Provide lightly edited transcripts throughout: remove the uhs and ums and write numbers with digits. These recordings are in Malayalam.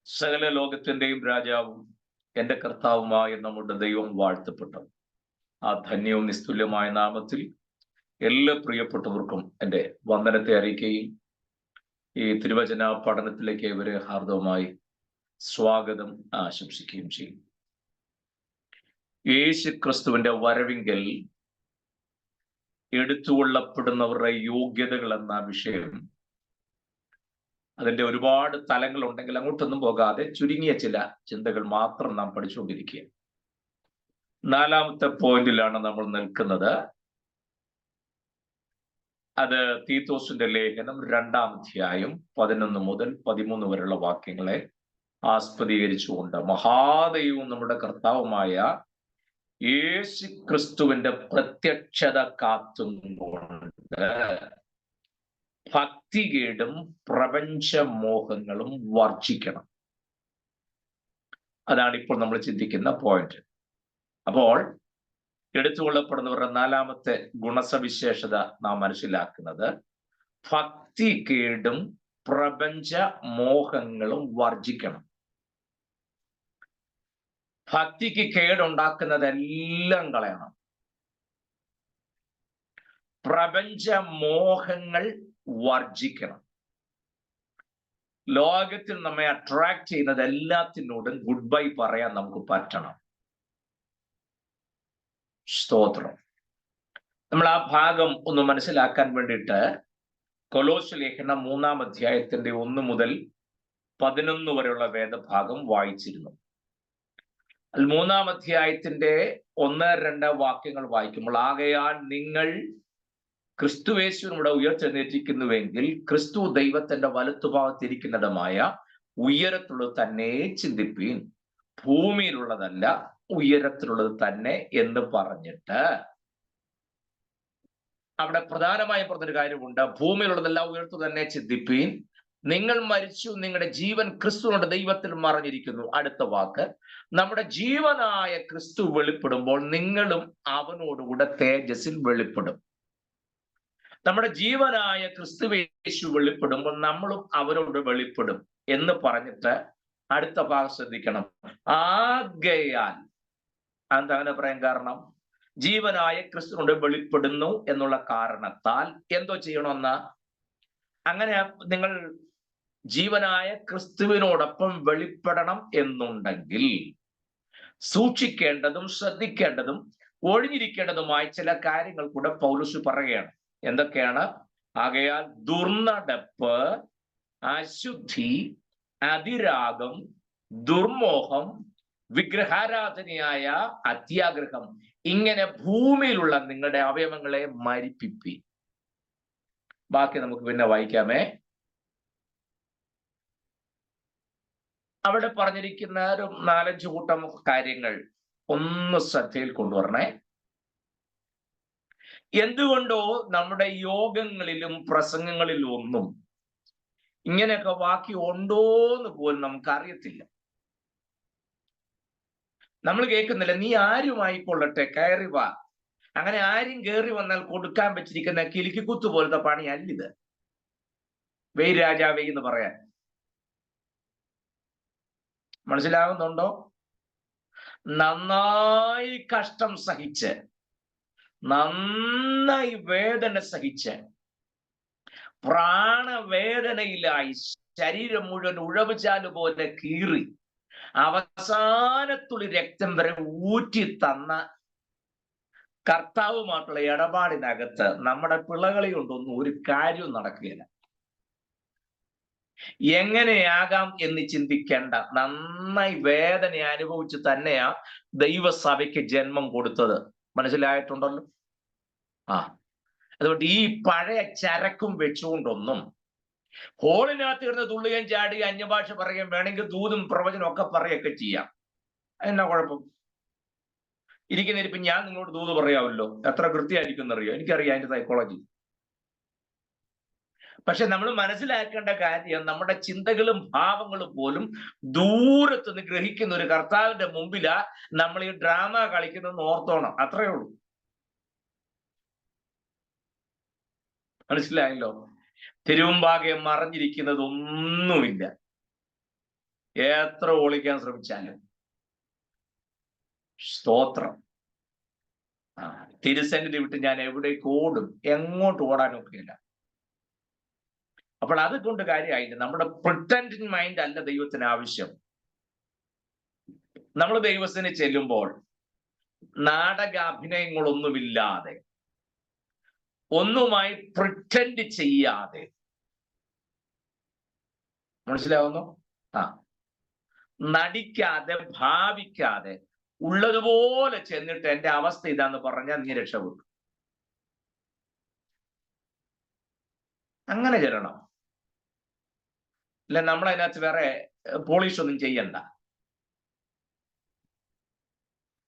സകല ലോകത്തിന്റെയും രാജാവും എന്റെ കർത്താവുമായ നമ്മുടെ ദൈവം വാഴ്ത്തപ്പെട്ടു. ആ ധന്യവും നിസ്തുല്യമായ നാമത്തിൽ എല്ലാ പ്രിയപ്പെട്ടവർക്കും എൻ്റെ വന്ദനത്തെ അറിയിക്കുകയും ഈ തിരുവചന പഠനത്തിലേക്ക് ഇവരെ ഹാർദവമായി സ്വാഗതം ആശംസിക്കുകയും ചെയ്യും. യേശു ക്രിസ്തുവിന്റെ വരവിങ്കൽ എടുത്തുകൊള്ളപ്പെടുന്നവരുടെ യോഗ്യതകൾ എന്ന വിഷയം, അതിന്റെ ഒരുപാട് തലങ്ങളുണ്ടെങ്കിൽ അങ്ങോട്ടൊന്നും പോകാതെ ചുരുങ്ങിയ ചില ചിന്തകൾ മാത്രം നാം പഠിച്ചുകൊണ്ടിരിക്കുക. 4ാമത്തെ പോയിന്റിലാണ് നമ്മൾ നിൽക്കുന്നത്. അത് തീത്തോസിന്റെ ലേഖനം 2-ാം അധ്യായം 11 മുതൽ 13 വരെയുള്ള വാക്യങ്ങളെ ആസ്പദീകരിച്ചുകൊണ്ട് മഹാദൈവവും നമ്മുടെ കർത്താവുമായ യേശു ക്രിസ്തുവിന്റെ പ്രത്യക്ഷത കാത്തുകൊണ്ട് ഭക്തികേടും പ്രപഞ്ചമോഹങ്ങളും വർജിക്കണം. അതാണ് ഇപ്പോൾ നമ്മൾ ചിന്തിക്കുന്ന പോയിന്റ്. അപ്പോൾ എടുത്തുകൊള്ളപ്പെടുന്നവരുടെ 4ാമത്തെ ഗുണസവിശേഷത നാം മനസ്സിലാക്കുന്നത് ഭക്തികേടും പ്രപഞ്ച മോഹങ്ങളും വർജിക്കണം. ഭക്തിക്ക് കേടുണ്ടാക്കുന്നതെല്ലാം കളയണം. പ്രപഞ്ച മോഹങ്ങൾ വർജിക്കണം. ലോകത്തിൽ നമ്മെ അട്രാക്ട് ചെയ്യുന്നത് എല്ലാത്തിനോടും ഗുഡ് ബൈ പറയാൻ നമുക്ക് പറ്റണം. സ്തോത്രം. നമ്മൾ ആ ഭാഗം ഒന്ന് മനസ്സിലാക്കാൻ വേണ്ടിയിട്ട് കൊലോസ്യ ലേഖനം 3-ാം അധ്യായത്തിന്റെ 1 മുതൽ 11 വരെയുള്ള വേദഭാഗം വായിച്ചിരുന്നു. 3-ാം അധ്യായത്തിന്റെ 1-2 വാക്യങ്ങൾ വായിക്കുമ്പോൾ, ആകയാൽ നിങ്ങൾ ക്രിസ്തുയേശുവിനൂടെ ഉയർത്തെഴുന്നേറ്റിരിക്കുന്നുവെങ്കിൽ ക്രിസ്തു ദൈവത്തിന്റെ വലത്തുഭാഗത്തിരിക്കുന്നിടമായ ഉയരത്തിലുള്ളത് തന്നെ ചിന്തിപ്പീൻ, ഭൂമിയിലുള്ളതല്ല ഉയരത്തിലുള്ളത് തന്നെ എന്ന് പറഞ്ഞിട്ട് അവിടെ പ്രധാനമായും പറഞ്ഞൊരു കാര്യമുണ്ട്. ഭൂമിയിലുള്ളതല്ല ഉയർത്തു തന്നെ ചിന്തിപ്പീൻ, നിങ്ങൾ മരിച്ചു, നിങ്ങളുടെ ജീവൻ ക്രിസ്തുവിനോട് ദൈവത്തിൽ മറഞ്ഞിരിക്കുന്നു. അടുത്ത വാക്ക്, നമ്മുടെ ജീവനായ ക്രിസ്തു വെളിപ്പെടുമ്പോൾ നിങ്ങളും അവനോടുകൂടെ തേജസ്സിൽ വെളിപ്പെടും. നമ്മുടെ ജീവനായ ക്രിസ്തുയേശു വെളിപ്പെടുമ്പോൾ നമ്മളും അവരോട് വെളിപ്പെടും എന്ന് പറഞ്ഞിട്ട് അടുത്ത ഭാഗം ശ്രദ്ധിക്കണം. ആകയാൽ, എന്താ അങ്ങനെ പറയാൻ കാരണം? ജീവനായ ക്രിസ്തുവിനോട് വെളിപ്പെടുന്നു എന്നുള്ള കാരണത്താൽ എന്തോ ചെയ്യണമെന്ന്, അങ്ങനെ നിങ്ങൾ ജീവനായ ക്രിസ്തുവിനോടൊപ്പം വെളിപ്പെടണം എന്നുണ്ടെങ്കിൽ സൂക്ഷിക്കേണ്ടതും ശ്രദ്ധിക്കേണ്ടതും ഒഴിഞ്ഞിരിക്കേണ്ടതുമായ ചില കാര്യങ്ങൾ കൂടെ പൗലോസ് പറയുകയാണ്. എന്തൊക്കെയാണ്? ആകയാൽ ദുർനടപ്പ്, അശുദ്ധി, അതിരാഗം, ദുർമോഹം, വിഗ്രഹാരാധനയായ അത്യാഗ്രഹം, ഇങ്ങനെ ഭൂമിയിലുള്ള നിങ്ങളുടെ അവയവങ്ങളെ മരിപ്പിപ്പി. ബാക്കി നമുക്ക് പിന്നെ വായിക്കാമേ. അവിടെ പറഞ്ഞിരിക്കുന്ന ഒരു 4-5 കൂട്ടം കാര്യങ്ങൾ ഒന്ന് ശ്രദ്ധയിൽ കൊണ്ടുവരണേ. എന്തുകൊണ്ടോ നമ്മുടെ യോഗങ്ങളിലും പ്രസംഗങ്ങളിലും ഒന്നും ഇങ്ങനെയൊക്കെ വാക്യം ഉണ്ടോന്ന് പോലും നമുക്കറിയത്തില്ല. നമ്മൾ കേൾക്കുന്നില്ല, നീ ആരുമായിക്കൊള്ളട്ടെ കയറി വാ. അങ്ങനെ ആരും കയറി വന്നാൽ കൊടുക്കാൻ വെച്ചിരിക്കുന്ന കിലുക്കിക്കുത്ത് പോലത്തെ പണിയല്ലിത്. വെയ് രാജാവേ എന്ന് പറയാൻ മനസ്സിലാകുന്നുണ്ടോ? നന്നായി കഷ്ടം സഹിച്ച്, നന്നായി വേദന സഹിച്ച്, പ്രാണവേദനയിലായി ശരീരം മുഴുവൻ ഉഴവുചാല് പോലെ കീറി അവസാനത്തുള്ളി രക്തം വരെ ഊറ്റി തന്ന കർത്താവുമായിട്ടുള്ള ഇടപാടിനകത്ത് നമ്മുടെ പിള്ളകളെ കൊണ്ടൊന്നും ഒരു കാര്യവും നടക്കുകയില്ല. എങ്ങനെയാകാം എന്ന് ചിന്തിക്കേണ്ട. നന്നായി വേദന അനുഭവിച്ച് തന്നെയാ ദൈവസഭയ്ക്ക് ജന്മം കൊടുത്തത്. മനസ്സിലായിട്ടുണ്ടല്ലോ? അതുകൊണ്ട് ഈ പഴയ ചരക്കും വെച്ചുകൊണ്ടൊന്നും ഹോളിനകത്ത് ഇരുന്ന് തുള്ളുകയും ചാടുകയും അന്യഭാഷ പറയുകയും വേണമെങ്കിൽ ദൂതും പ്രവചനം ഒക്കെ പറയുകയൊക്കെ ചെയ്യാം. എന്നാ കുഴപ്പം? ഇരിക്കുന്നിരിപ്പം ഞാൻ നിങ്ങളോട് ദൂത് പറയാമല്ലോ, എത്ര കൃത്യമായിരിക്കും എന്നറിയോ? എനിക്കറിയാം അതിന്റെ സൈക്കോളജി. പക്ഷെ നമ്മൾ മനസ്സിലാക്കേണ്ട കാര്യം, നമ്മുടെ ചിന്തകളും ഭാവങ്ങളും പോലും ദൂരത്തുനിന്ന് ഗ്രഹിക്കുന്ന ഒരു കർത്താവിന്റെ മുമ്പിലാ നമ്മൾ ഈ ഡ്രാമ കളിക്കുന്നതെന്ന് ഓർത്തോണം. അത്രേ ഉള്ളൂ. മനസ്സിലായല്ലോ? തിരുമുമ്പാകെ മറഞ്ഞിരിക്കുന്നത് ഒന്നുമില്ല. എത്ര ഒളിക്കാൻ ശ്രമിച്ചാലും. സ്തോത്രം. തിരുസന്നിധി വിട്ട് ഞാൻ എവിടേക്ക് ഓടും? എങ്ങോട്ട് ഓടാനൊക്കെയില്ല. അപ്പോൾ അതുകൊണ്ട് കാര്യമായിട്ട് നമ്മുടെ പ്രിട്ടൻഡിങ് മൈൻഡ് അല്ല ദൈവത്തിന് ആവശ്യം. നമ്മൾ ദൈവത്തിന് ചെല്ലുമ്പോൾ നാടക അഭിനയങ്ങളൊന്നുമില്ലാതെ, ഒന്നുമായി പ്രിട്ടൻഡ് ചെയ്യാതെ, മനസ്സിലാവുന്നു? നടിക്കാതെ, ഭാവിക്കാതെ, ഉള്ളതുപോലെ ചെന്നിട്ട് എന്റെ അവസ്ഥ ഇതാന്ന് പറഞ്ഞാൽ നീ രക്ഷപ്പെട്ടു. അങ്ങനെ ചെല്ലണം. അല്ല നമ്മളതിനകത്ത് വേറെ പോളിഷ് ഒന്നും ചെയ്യണ്ട.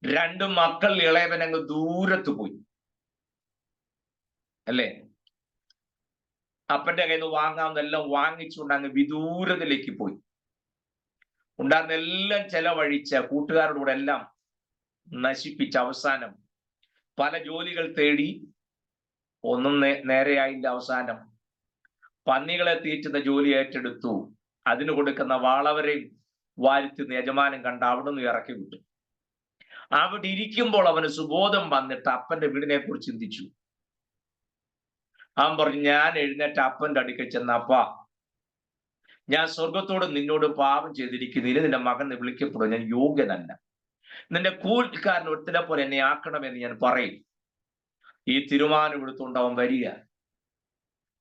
2 മക്കൾ ഇളയവനങ്ങ് ദൂരത്ത് പോയി, അല്ലേ? അപ്പന്റെ കയ്യിൽ നിന്ന് വാങ്ങാവുന്നതെല്ലാം വാങ്ങിച്ചുകൊണ്ട് അങ്ങ് വിദൂരത്തിലേക്ക് പോയി. ഉണ്ടായിരുന്ന എല്ലാം ചെലവഴിച്ച കൂട്ടുകാരുടെ കൂടെ എല്ലാം നശിപ്പിച്ച അവസാനം പല ജോലികൾ തേടി, ഒന്നും നേരെയായില്ല. അവസാനം പന്നികളെ തീറ്റുന്ന ജോലി ഏറ്റെടുത്തു. അതിന് കൊടുക്കുന്ന വാളവരെയും വാരിത്തുന്ന യജമാനം കണ്ട അവിടുന്ന് ഇറക്കി വിട്ടു. അവിടെ ഇരിക്കുമ്പോൾ അവന് സുബോധം വന്നിട്ട് അപ്പന്റെ വീടിനെ കുറിച്ച് ചിന്തിച്ചു. അവൻ പറഞ്ഞു, ഞാൻ എഴുന്നേറ്റ് അപ്പന്റെ അടുക്കൽ ചെന്ന, അപ്പാ, ഞാൻ സ്വർഗത്തോട് നിന്നോട് പാപം ചെയ്തിരിക്കുന്നു. ഇനി നിന്റെ മകൻ വിളിക്കപ്പെടും. ഞാൻ യോഗ്യനല്ല. നിന്റെ കൂലിക്കാരൻ ഒരുത്തിനെ പോലെ എന്നെ ആക്കണമെന്ന് ഞാൻ പറയും. ഈ തീരുമാനം എടുത്തുകൊണ്ട് അവൻ വരിക.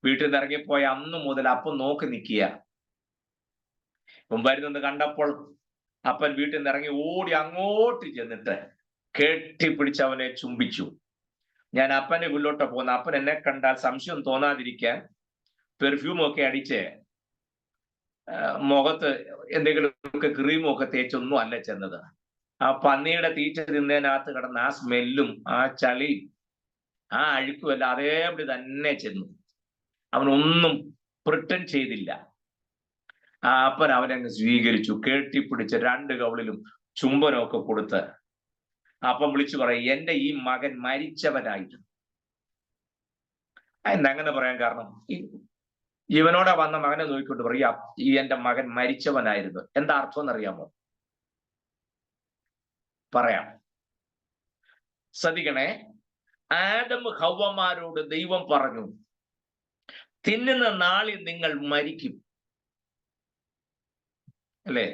വീട്ടിൽ നിന്ന് ഇറങ്ങിപ്പോയ അന്ന് മുതൽ അപ്പം നോക്കി നിൽക്കുക. ഇവൻ വരുന്നെന്ന് കണ്ടപ്പോൾ അപ്പൻ വീട്ടിൽ നിന്ന് ഇറങ്ങി ഓടി അങ്ങോട്ട് ചെന്നിട്ട് കെട്ടിപ്പിടിച്ച് അവനെ ചുംബിച്ചു. ഞാൻ അപ്പന്റെ വീട്ടിലോട്ട് പോകുന്ന, അപ്പൻ എന്നെ കണ്ടാൽ സംശയം തോന്നാതിരിക്കാൻ പെർഫ്യൂമൊക്കെ അടിച്ച് മുഖത്ത് എന്തെങ്കിലുമൊക്കെ ക്രീമൊക്കെ തേച്ചൊന്നും അല്ല ചെന്നത്. ആ പന്നിയുടെ തീറ്റ തിന്നതിനകത്ത് കിടന്ന ആ സ്മെല്ലും ആ ചളിയും ആ അഴുക്കും എല്ലാം അതേപടി തന്നെ ചെന്നു. അവനൊന്നും പ്രിട്ടൻ ചെയ്തില്ല. ആ അപ്പൻ അവനങ്ങ് സ്വീകരിച്ചു. കെട്ടിപ്പിടിച്ച് 2 കവിളിലും ചുംബനമൊക്കെ കൊടുത്ത് അപ്പം വിളിച്ചു പറയും, എന്റെ ഈ മകൻ മരിച്ചവനായിരുന്നു. അങ്ങനെ പറയാൻ കാരണം, ഇവനോടെ വന്ന മകനെ നോക്കിക്കൊണ്ട് പറയാ, ഈ എന്റെ മകൻ മരിച്ചവനായിരുന്നു. എന്താ അർത്ഥം എന്നറിയാമോ? പറയാം, ശ്രദ്ധിക്കണേ. ആദം ഹവ്വമാരോട് ദൈവം പറഞ്ഞു, തിന്നുന്ന നാളിൽ നിങ്ങൾ മരിക്കും, അല്ലേ?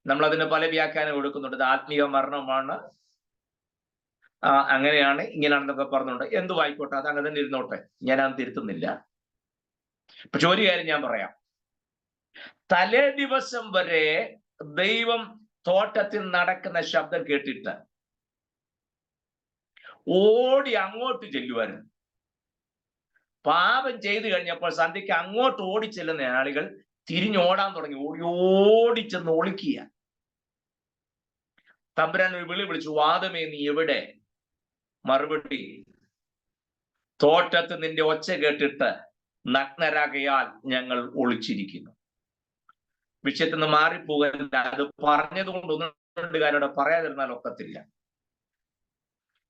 നമ്മൾ അതിന് പല വ്യാഖ്യാനം കൊടുക്കുന്നുണ്ട്. ഇത് ആത്മീയ മരണമാണ്, അങ്ങനെയാണ്, ഇങ്ങനെയാണെന്നൊക്കെ പറഞ്ഞുകൊണ്ട്. എന്തു ആയിക്കോട്ടെ, അത് അങ്ങനെ തന്നെ ഇരുന്നോട്ടെ, ഞാനത് തിരുത്തുന്നില്ല. പക്ഷെ ഒരു കാര്യം ഞാൻ പറയാം. തലേ ദിവസം വരെ ദൈവം തോട്ടത്തിൽ നടക്കുന്ന ശബ്ദം കേട്ടിട്ട് ഓടി അങ്ങോട്ട് ചെല്ലുവായിരുന്നു. പാപം ചെയ്തു കഴിഞ്ഞപ്പോൾ സന്ധ്യയ്ക്ക് അങ്ങോട്ട് ഓടി ചെല്ലുന്ന ആളുകൾ തിരിഞ്ഞോടാൻ തുടങ്ങി. ഓടിച്ചെന്ന് ഒളിക്കുക. തമ്പുരാൻ ഒരു വിളി വിളിച്ചു, വാദമേ നീ എവിടെ? മറുപടി, തോട്ടത്ത് നിന്റെ ഒച്ച കേട്ടിട്ട് നഗ്നരാകയാൽ ഞങ്ങൾ ഒളിച്ചിരിക്കുന്നു. വിഷയത്തിൽ നിന്ന് മാറിപ്പോകരുത്. അത് പറഞ്ഞത് കൊണ്ട് ഒന്നും കാര്യോടെ പറയാതിരുന്നാൽ ഒക്കത്തില്ല.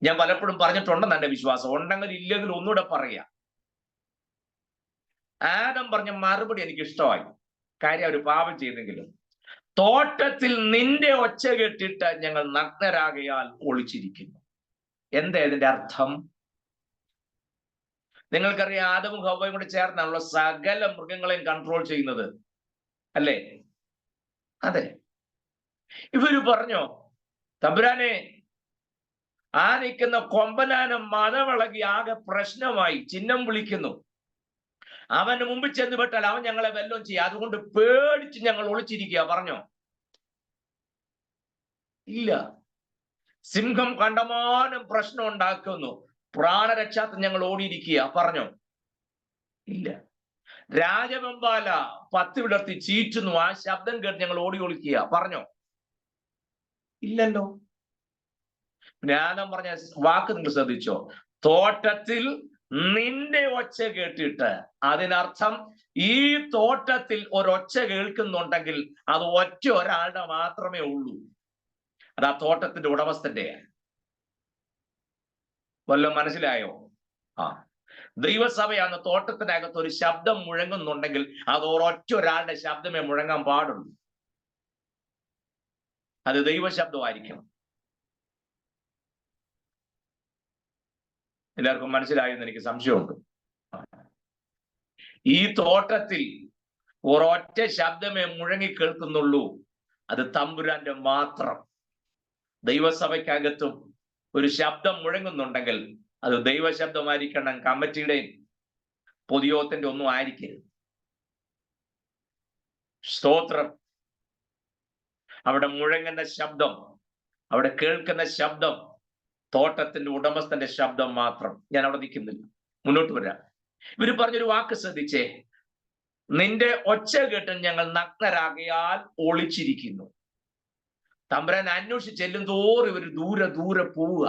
ഞാൻ പലപ്പോഴും പറഞ്ഞിട്ടുണ്ടെന്ന് എന്റെ വിശ്വാസം. ഉണ്ടെങ്കിൽ ഇല്ലെങ്കിൽ ഒന്നുകൂടെ പറയാ. ആദം പറഞ്ഞ മറുപടി എനിക്ക് ഇഷ്ടമായി. കാര്യം അവർ പാപം ചെയ്തെങ്കിലും. തോട്ടത്തിൽ നിന്റെ ഒച്ച കേട്ടിട്ട് ഞങ്ങൾ നഗ്നരാകയാൽ ഒളിച്ചിരിക്കുന്നു. എന്താ ഇതിന്റെ അർത്ഥം? നിങ്ങൾക്കറിയാം, ആദമും ഹവ്വയും കൂടെ ചേർന്നാണല്ലോ സകല മൃഗങ്ങളെയും കൺട്രോൾ ചെയ്യുന്നത്, അല്ലേ? അതെ. ഇവര് പറഞ്ഞോ, തമ്പുരാനെ, ആ നിൽക്കുന്ന കൊമ്പനാനം മതവിളകി ആകെ പ്രശ്നമായി, ചിഹ്നം വിളിക്കുന്നു. അവന് മുമ്പിൽ ചെന്ന് വിട്ടാൽ അവൻ ഞങ്ങളെ വല്ലതും ചെയ്യും, അതുകൊണ്ട് പേടിച്ച് ഞങ്ങൾ ഒളിച്ചിരിക്കുക. പറഞ്ഞോ? ഇല്ല. സിംഹം കണ്ടമാനം പ്രശ്നം ഉണ്ടാക്കുന്നു, പ്രാണരക്ഷാർത്ഥം ഞങ്ങൾ ഓടിയിരിക്കുക. പറഞ്ഞോ? ഇല്ല. രാജവെമ്പാല 10 വിടർത്തി ചീറ്റുന്നു, ആ ശബ്ദം കേട്ട് ഞങ്ങൾ ഓടി ഒളിക്കുക. പറഞ്ഞോ? ഇല്ലല്ലോ. ജ്ഞാനം പറഞ്ഞ വാക്ക് നിങ്ങൾ ശ്രദ്ധിച്ചോ? തോട്ടത്തിൽ നിന്റെ ഒച്ച കേട്ടിട്ട്. അതിനർത്ഥം ഈ തോട്ടത്തിൽ ഒരൊച്ച കേൾക്കുന്നുണ്ടെങ്കിൽ അത് ഒറ്റ ഒരാളുടെ മാത്രമേ ഉള്ളൂ. അത് ആ തോട്ടത്തിന്റെ ഉടമസ്ഥന്റെ. വല്ലതും മനസ്സിലായോ? ദൈവസഭയാണ് തോട്ടത്തിനകത്ത് ഒരു ശബ്ദം മുഴങ്ങുന്നുണ്ടെങ്കിൽ അത് ഒരൊറ്റ ഒരാളുടെ ശബ്ദമേ മുഴങ്ങാൻ പാടുള്ളൂ. അത് ദൈവശബ്ദമായിരിക്കണം. എല്ലാവർക്കും മനസ്സിലായെന്ന് എനിക്ക് സംശയമുണ്ട്. ഈ തോട്ടത്തിൽ ഒരൊറ്റ ശബ്ദമേ മുഴങ്ങി കേൾക്കുന്നുള്ളൂ, അത് തമ്പുരാന്റെ മാത്രം. ദൈവസഭയ്ക്കകത്തും ഒരു ശബ്ദം മുഴങ്ങുന്നുണ്ടെങ്കിൽ അത് ദൈവശബ്ദമായിരിക്കണം, കമ്മിറ്റിയുടെയും പൊതുയോഗത്തിന്റെ ഒന്നും ആയിരിക്കരുത്. സ്തോത്രം. അവിടെ മുഴങ്ങുന്ന ശബ്ദം, അവിടെ കേൾക്കുന്ന ശബ്ദം തോട്ടത്തിന്റെ ഉടമസ്ഥന്റെ ശബ്ദം മാത്രം. ഞാൻ അവിടെ നിൽക്കുന്നില്ല, മുന്നോട്ട് വരാം. ഇവര് പറഞ്ഞൊരു വാക്ക് ശ്രദ്ധിച്ചേ, നിന്റെ ഒച്ച കേട്ട് ഞങ്ങൾ നഗ്നരാകയാൽ ഒളിച്ചിരിക്കുന്നു. തമ്പുരാൻ അന്വേഷിച്ച് ചെല്ലും തോറും ഇവർ ദൂരെ ദൂരെ പോവുക.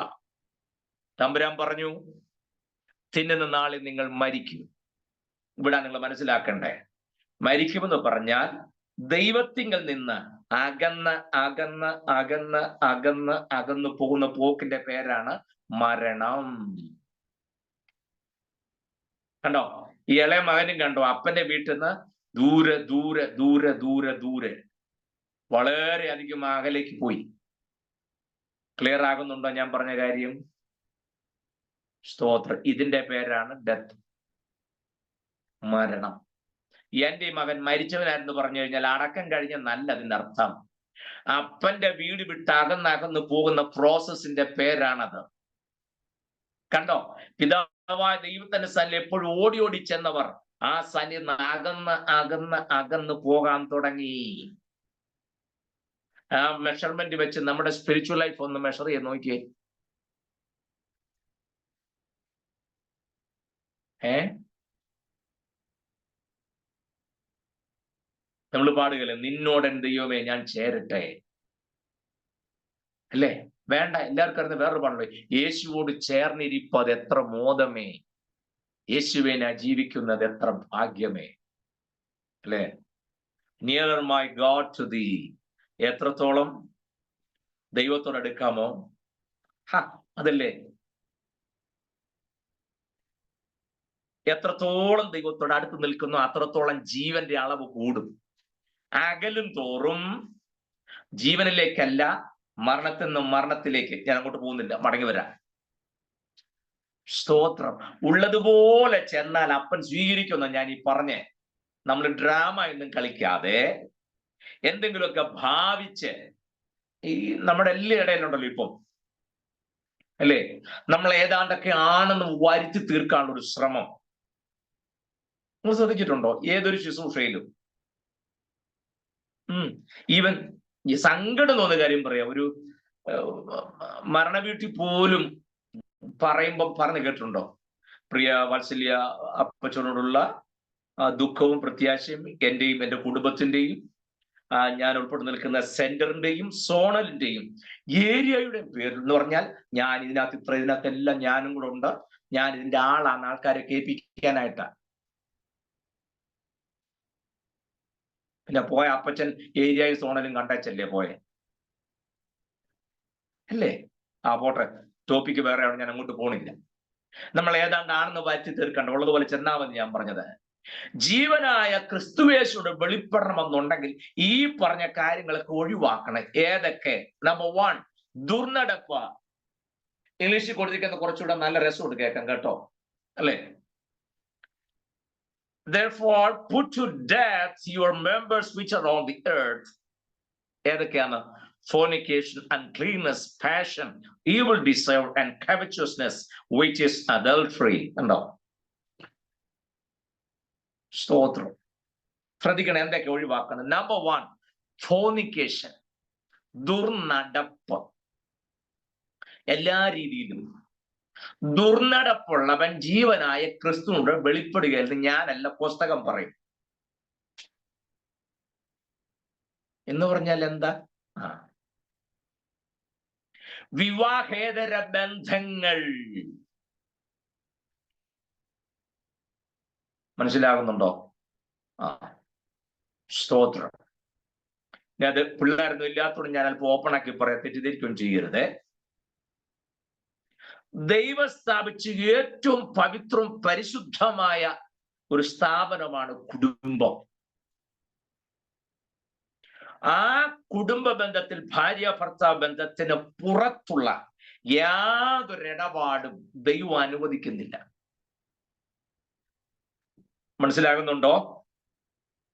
തമ്പുരാൻ പറഞ്ഞു, തിന്നുന്ന നാളിൽ നിങ്ങൾ മരിക്കും. ഇവിടെ നിങ്ങൾ മനസ്സിലാക്കണ്ടേ, മരിക്കുമെന്ന് പറഞ്ഞാൽ ദൈവത്തിങ്കൽ നിന്ന് അകന്ന് അകന്ന് അകന്ന് അകന്ന് അകന്നു പോകുന്ന പോക്കിന്റെ പേരാണ് മരണം. കണ്ടോ, ഈ ഇളയ മകനും കണ്ടോ, അപ്പന്റെ വീട്ടിൽ നിന്ന് ദൂരെ ദൂരെ ദൂരെ ദൂരെ ദൂരെ വളരെ അധികം അകലേക്ക് പോയി. ക്ലിയർ ആകുന്നുണ്ടോ ഞാൻ പറഞ്ഞ കാര്യം? സ്തോത്രം. ഇതിന്റെ പേരാണ് ഡെത്ത്, മരണം. എന്റെ മകൻ മരിച്ചവനായിരുന്നു പറഞ്ഞു കഴിഞ്ഞാൽ അടക്കം കഴിഞ്ഞ നല്ല അതിന്റെ അർത്ഥം. അപ്പന്റെ വീട് വിട്ട് അകന്നകന്ന് പോകുന്ന പ്രോസസ്സിന്റെ പേരാണത്. കണ്ടോ, പിതാവായ ദൈവത്തിന്റെ സന്നിധിയിൽ എപ്പോഴും ഓടി ഓടി ചെന്നവർ ആ സന്നിധിയിൽ നിന്ന് അകന്ന് അകന്ന് അകന്ന് പോകാൻ തുടങ്ങി. ആ മെഷർമെന്റ് വെച്ച് നമ്മുടെ സ്പിരിച്വൽ ലൈഫ് ഒന്ന് മെഷർ ചെയ്ത് നോക്കിയേ. നമ്മൾ പാടുകല്ലേ, നിന്നോടൻ ദൈവമേ ഞാൻ ചേരട്ടെ, അല്ലേ? വേണ്ട, എല്ലാവർക്കും അറിയുന്ന വേറൊരു പാടുള്ളൂ, യേശുവോട് ചേർന്നിരിപ്പത് എത്ര മോദമേ, യേശുവിനെ ജീവിക്കുന്നത് എത്ര ഭാഗ്യമേ, അല്ലേ? നിയർ മൈ ഗോഡ് ടു ദീ. എത്രത്തോളം ദൈവത്തോട് അടുക്കാമോ, അതല്ലേ, എത്രത്തോളം ദൈവത്തോട് അടുത്ത് നിൽക്കുന്നു അത്രത്തോളം ജീവന്റെ അളവ് കൂടും. അകലും തോറും ജീവനിലേക്കല്ല, മരണത്തിൽ നിന്നും മരണത്തിലേക്ക്. ഞാൻ അങ്ങോട്ട് പോകുന്നില്ല, മടങ്ങി വരാം. സ്തോത്രം. ഉള്ളതുപോലെ ചെന്നാൽ അപ്പൻ സ്വീകരിക്കുന്ന ഞാൻ ഈ പറഞ്ഞേ. നമ്മൾ ഡ്രാമ ഒന്നും കളിക്കാതെ എന്തെങ്കിലുമൊക്കെ ഭാവിച്ച്, ഈ നമ്മുടെ എല്ലാ ഇടയിലുണ്ടല്ലോ ഇപ്പം, അല്ലേ, നമ്മൾ ഏതാണ്ടൊക്കെ ആണെന്ന് വരുത്തി തീർക്കാനുള്ള ഒരു ശ്രമം നിങ്ങൾ ശ്രദ്ധിച്ചിട്ടുണ്ടോ? ഏതൊരു ശുശ്രൂഷയിലും ഈവൻ ഈ സങ്കടം തോന്നുന്ന കാര്യം പറയാം, ഒരു മരണ വീട്ടിൽ പോലും പറയുമ്പം പറഞ്ഞു കേട്ടിട്ടുണ്ടോ? പ്രിയ വാത്സല്യ അപ്പച്ചനോടുള്ള ദുഃഖവും പ്രത്യാശയും എന്റെയും എൻ്റെ കുടുംബത്തിന്റെയും ഞാൻ ഉൾപ്പെടെ നിൽക്കുന്ന സെന്ററിന്റെയും സോണലിന്റെയും ഏരിയയുടെയും പേര് എന്ന് പറഞ്ഞാൽ ഞാൻ ഇതിനകത്തെല്ലാം ഞാനും കൂടെ ഉണ്ട്. ഞാൻ ഇതിന്റെ ആളാണ്, ആൾക്കാരെ കേൾപ്പിക്കാനായിട്ടാണ്. പിന്നെ പോയ അപ്പച്ചൻ ഏരിയയും സോണലും കണ്ടച്ചല്ലേ പോയെ, അല്ലേ? പോട്ടെ, ടോപ്പിക്ക് വേറെയാണ്, ഞാൻ അങ്ങോട്ട് പോണില്ല. നമ്മൾ ഏതാണ്ട് ആണെന്ന് വരുത്തി തീർക്കണ്ട, ഉള്ളതുപോലെ ചെന്നാ മതി. ഞാൻ പറഞ്ഞത്, ജീവനായ ക്രിസ്തുവേശുവിടെ വെളിപ്പെടണമെന്നുണ്ടെങ്കിൽ ഈ പറഞ്ഞ കാര്യങ്ങളൊക്കെ ഒഴിവാക്കണം. ഏതൊക്കെ? നമ്പർ 1, ദുർനടപ്പ്. ഇംഗ്ലീഷിൽ കൊടുത്തിരിക്കുന്ന കുറച്ചുകൂടെ നല്ല രസമുണ്ട് കേൾക്കാൻ, കേട്ടോ, അല്ലേ? Therefore put to death your members which are on the earth. ഏതൊക്കെയാണ്? fornication, uncleanness, passion, evil desire, and covetousness, which is adultery. കണ്ടോ? സ്തോത്രം. ശ്രദ്ധിക്കണം, എന്തൊക്കെ ഒഴിവാക്കണം. നമ്പർ 1, ഫോർണിക്കേഷൻ, ദുർനടപ്പ്. എല്ലാ രീതിയിലും ദുർനടപ്പുള്ളവൻ ജീവനായ ക്രിസ്തുവിനോട് വെളിപ്പെടുകയെന്ന് ഞാനല്ല, പുസ്തകം പറയും. എന്ന് പറഞ്ഞാൽ എന്താ? വിവാഹേതര ബന്ധങ്ങൾ. മനസ്സിലാകുന്നുണ്ടോ? സ്തോത്രം. ഞാൻ അത് പിള്ളേരൊന്നും ഇല്ലാത്തതുകൊണ്ട് ഞാൻ അല്പം ഓപ്പൺ ആക്കി പറയാം, തെറ്റിദ്ധരിക്കുകയും ചെയ്യരുത്. ദൈവം സ്ഥാപിച്ച് ഏറ്റവും പവിത്രവും പരിശുദ്ധമായ ഒരു സ്ഥാപനമാണ് കുടുംബം. ആ കുടുംബ ബന്ധത്തിൽ, ഭാര്യ ഭർത്താവ് ബന്ധത്തിന് പുറത്തുള്ള യാതൊരു ഇടപാടും ദൈവം അനുവദിക്കുന്നില്ല. മനസ്സിലാകുന്നുണ്ടോ?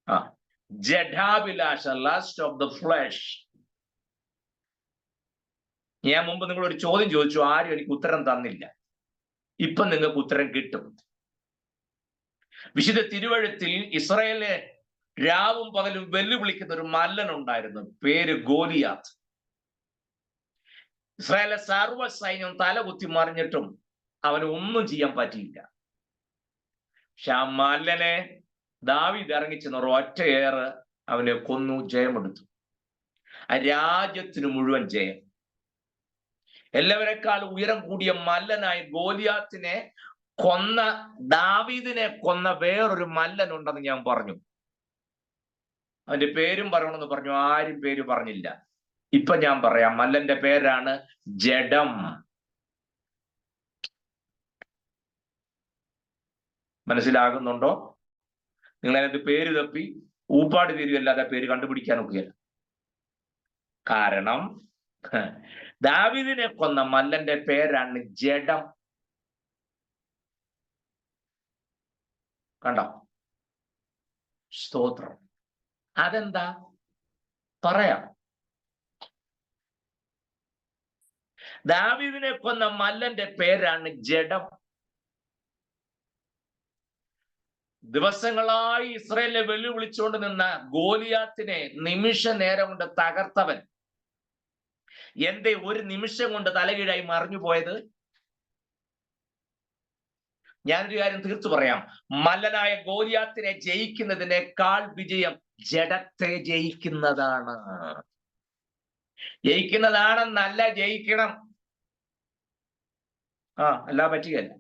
ആ, ജഡാഭിലാഷ, ലസ്റ്റ് ഓഫ് ദ ഫ്ലഷ്. ഞാൻ മുമ്പ് നിങ്ങളൊരു ചോദ്യം ചോദിച്ചു, ആരും എനിക്ക് ഉത്തരം തന്നില്ല. ഇപ്പൊ നിങ്ങൾക്ക് ഉത്തരം കിട്ടും. വിശുദ്ധ തിരുവഴുത്തിൽ ഇസ്രായേലിനെ രാവും പകലും വെല്ലുവിളിക്കുന്ന ഒരു മല്ലൻ ഉണ്ടായിരുന്നു, പേര് ഗോലിയാത്ത്. ഇസ്രായേലിലെ സർവ്വ സൈന്യം തലകുത്തി മറിഞ്ഞിട്ടും അവന് ഒന്നും ചെയ്യാൻ പറ്റിയില്ല. പക്ഷെ ആ മല്ലനെ ദാവീദ് ഇറങ്ങിച്ചെന്ന് ഒറ്റയേറ് അവനെ കൊന്നു, ജയമെടുത്തു. ആ രാജ്യത്തിന് മുഴുവൻ ജയം. എല്ലാവരെക്കാൾ ഉയരം കൂടിയ മല്ലനായ ഗോലിയാത്തിനെ കൊന്ന, ദാവീദിനെ കൊന്ന വേറൊരു മല്ലനുണ്ടെന്ന് ഞാൻ പറഞ്ഞു. അവന്റെ പേരും പറയണമെന്ന് പറഞ്ഞു, ആരും പേര് പറഞ്ഞില്ല. ഇപ്പൊ ഞാൻ പറയാം. മല്ലന്റെ പേരാണ് ജഡം. മനസ്സിലാകുന്നുണ്ടോ? നിങ്ങൾ അതിനകത്ത് പേര് തപ്പി ഊപ്പാട് തീരുകയല്ലാതെ പേര് കണ്ടുപിടിക്കാനൊക്കെയല്ല. കാരണം ദാവീദിനെ കൊന്ന മല്ലന്റെ പേരാണ് ജഡം. കണ്ടോ? സ്തോത്രം. അതെന്താ പറയാം. ദാവീദിനെ കൊന്ന മല്ലന്റെ പേരാണ് ജഡം. ദിവസങ്ങളായി ഇസ്രായേലിനെ വെല്ലുവിളിച്ചുകൊണ്ട് നിന്ന ഗോലിയാത്തിനെ നിമിഷ നേരം കൊണ്ട് തകർത്തവൻ എന്തേ ഒരു നിമിഷം കൊണ്ട് തലകീഴായി മറിഞ്ഞു പോയത്? ഞാനൊരു കാര്യം തീർത്തു പറയാം. മല്ലനായ ഗോലിയാത്തിനെ ജയിക്കുന്നതിനേക്കാൾ വിജയം ജഡത്തെ ജയിക്കുന്നതാണ്. ജയിക്കുന്നതാണെന്നല്ല, ജയിക്കണം. അല്ല പറ്റുകയല്ല.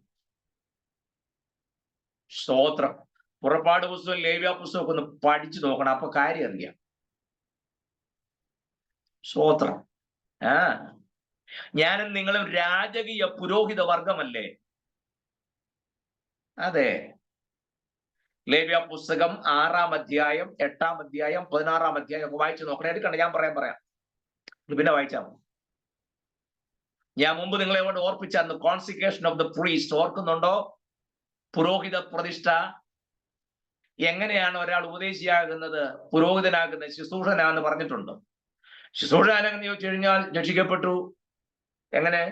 സ്തോത്രം. പുറപ്പാട് പുസ്തകം, ലേവ്യ പുസ്തകം ഒന്ന് പഠിച്ചു നോക്കണം, അപ്പൊ കാര്യം അറിയാം. സ്തോത്രം. ഞാനും നിങ്ങളും രാജകീയ പുരോഹിത വർഗമല്ലേ? അതെ. ലേവ്യ പുസ്തകം 6-ാം അധ്യായം, 8-ാം അധ്യായം, 16-ാം അധ്യായം ഒക്കെ വായിച്ചു നോക്കണം. എടുക്കണ്ട, ഞാൻ പറയാം. പിന്നെ വായിച്ചാൽ മതി. ഞാൻ മുമ്പ് നിങ്ങളെ കൊണ്ട് ഓർപ്പിച്ചായിരുന്നു കോൺസിക്രേഷൻ ഓഫ് ദ പ്രീസ്റ്റ്. ഓർക്കുന്നുണ്ടോ? പുരോഹിത പ്രതിഷ്ഠ. എങ്ങനെയാണ് ഒരാൾ ഉപദേശിയാകുന്നത്, പുരോഹിതനാകുന്നത്, ശുശ്രൂഷനാന്ന് പറഞ്ഞിട്ടുണ്ട്. ശുശ്രൂഷനാണെന്ന് ചോദിച്ചു കഴിഞ്ഞാൽ രക്ഷിക്കപ്പെട്ടു. എങ്ങനെ?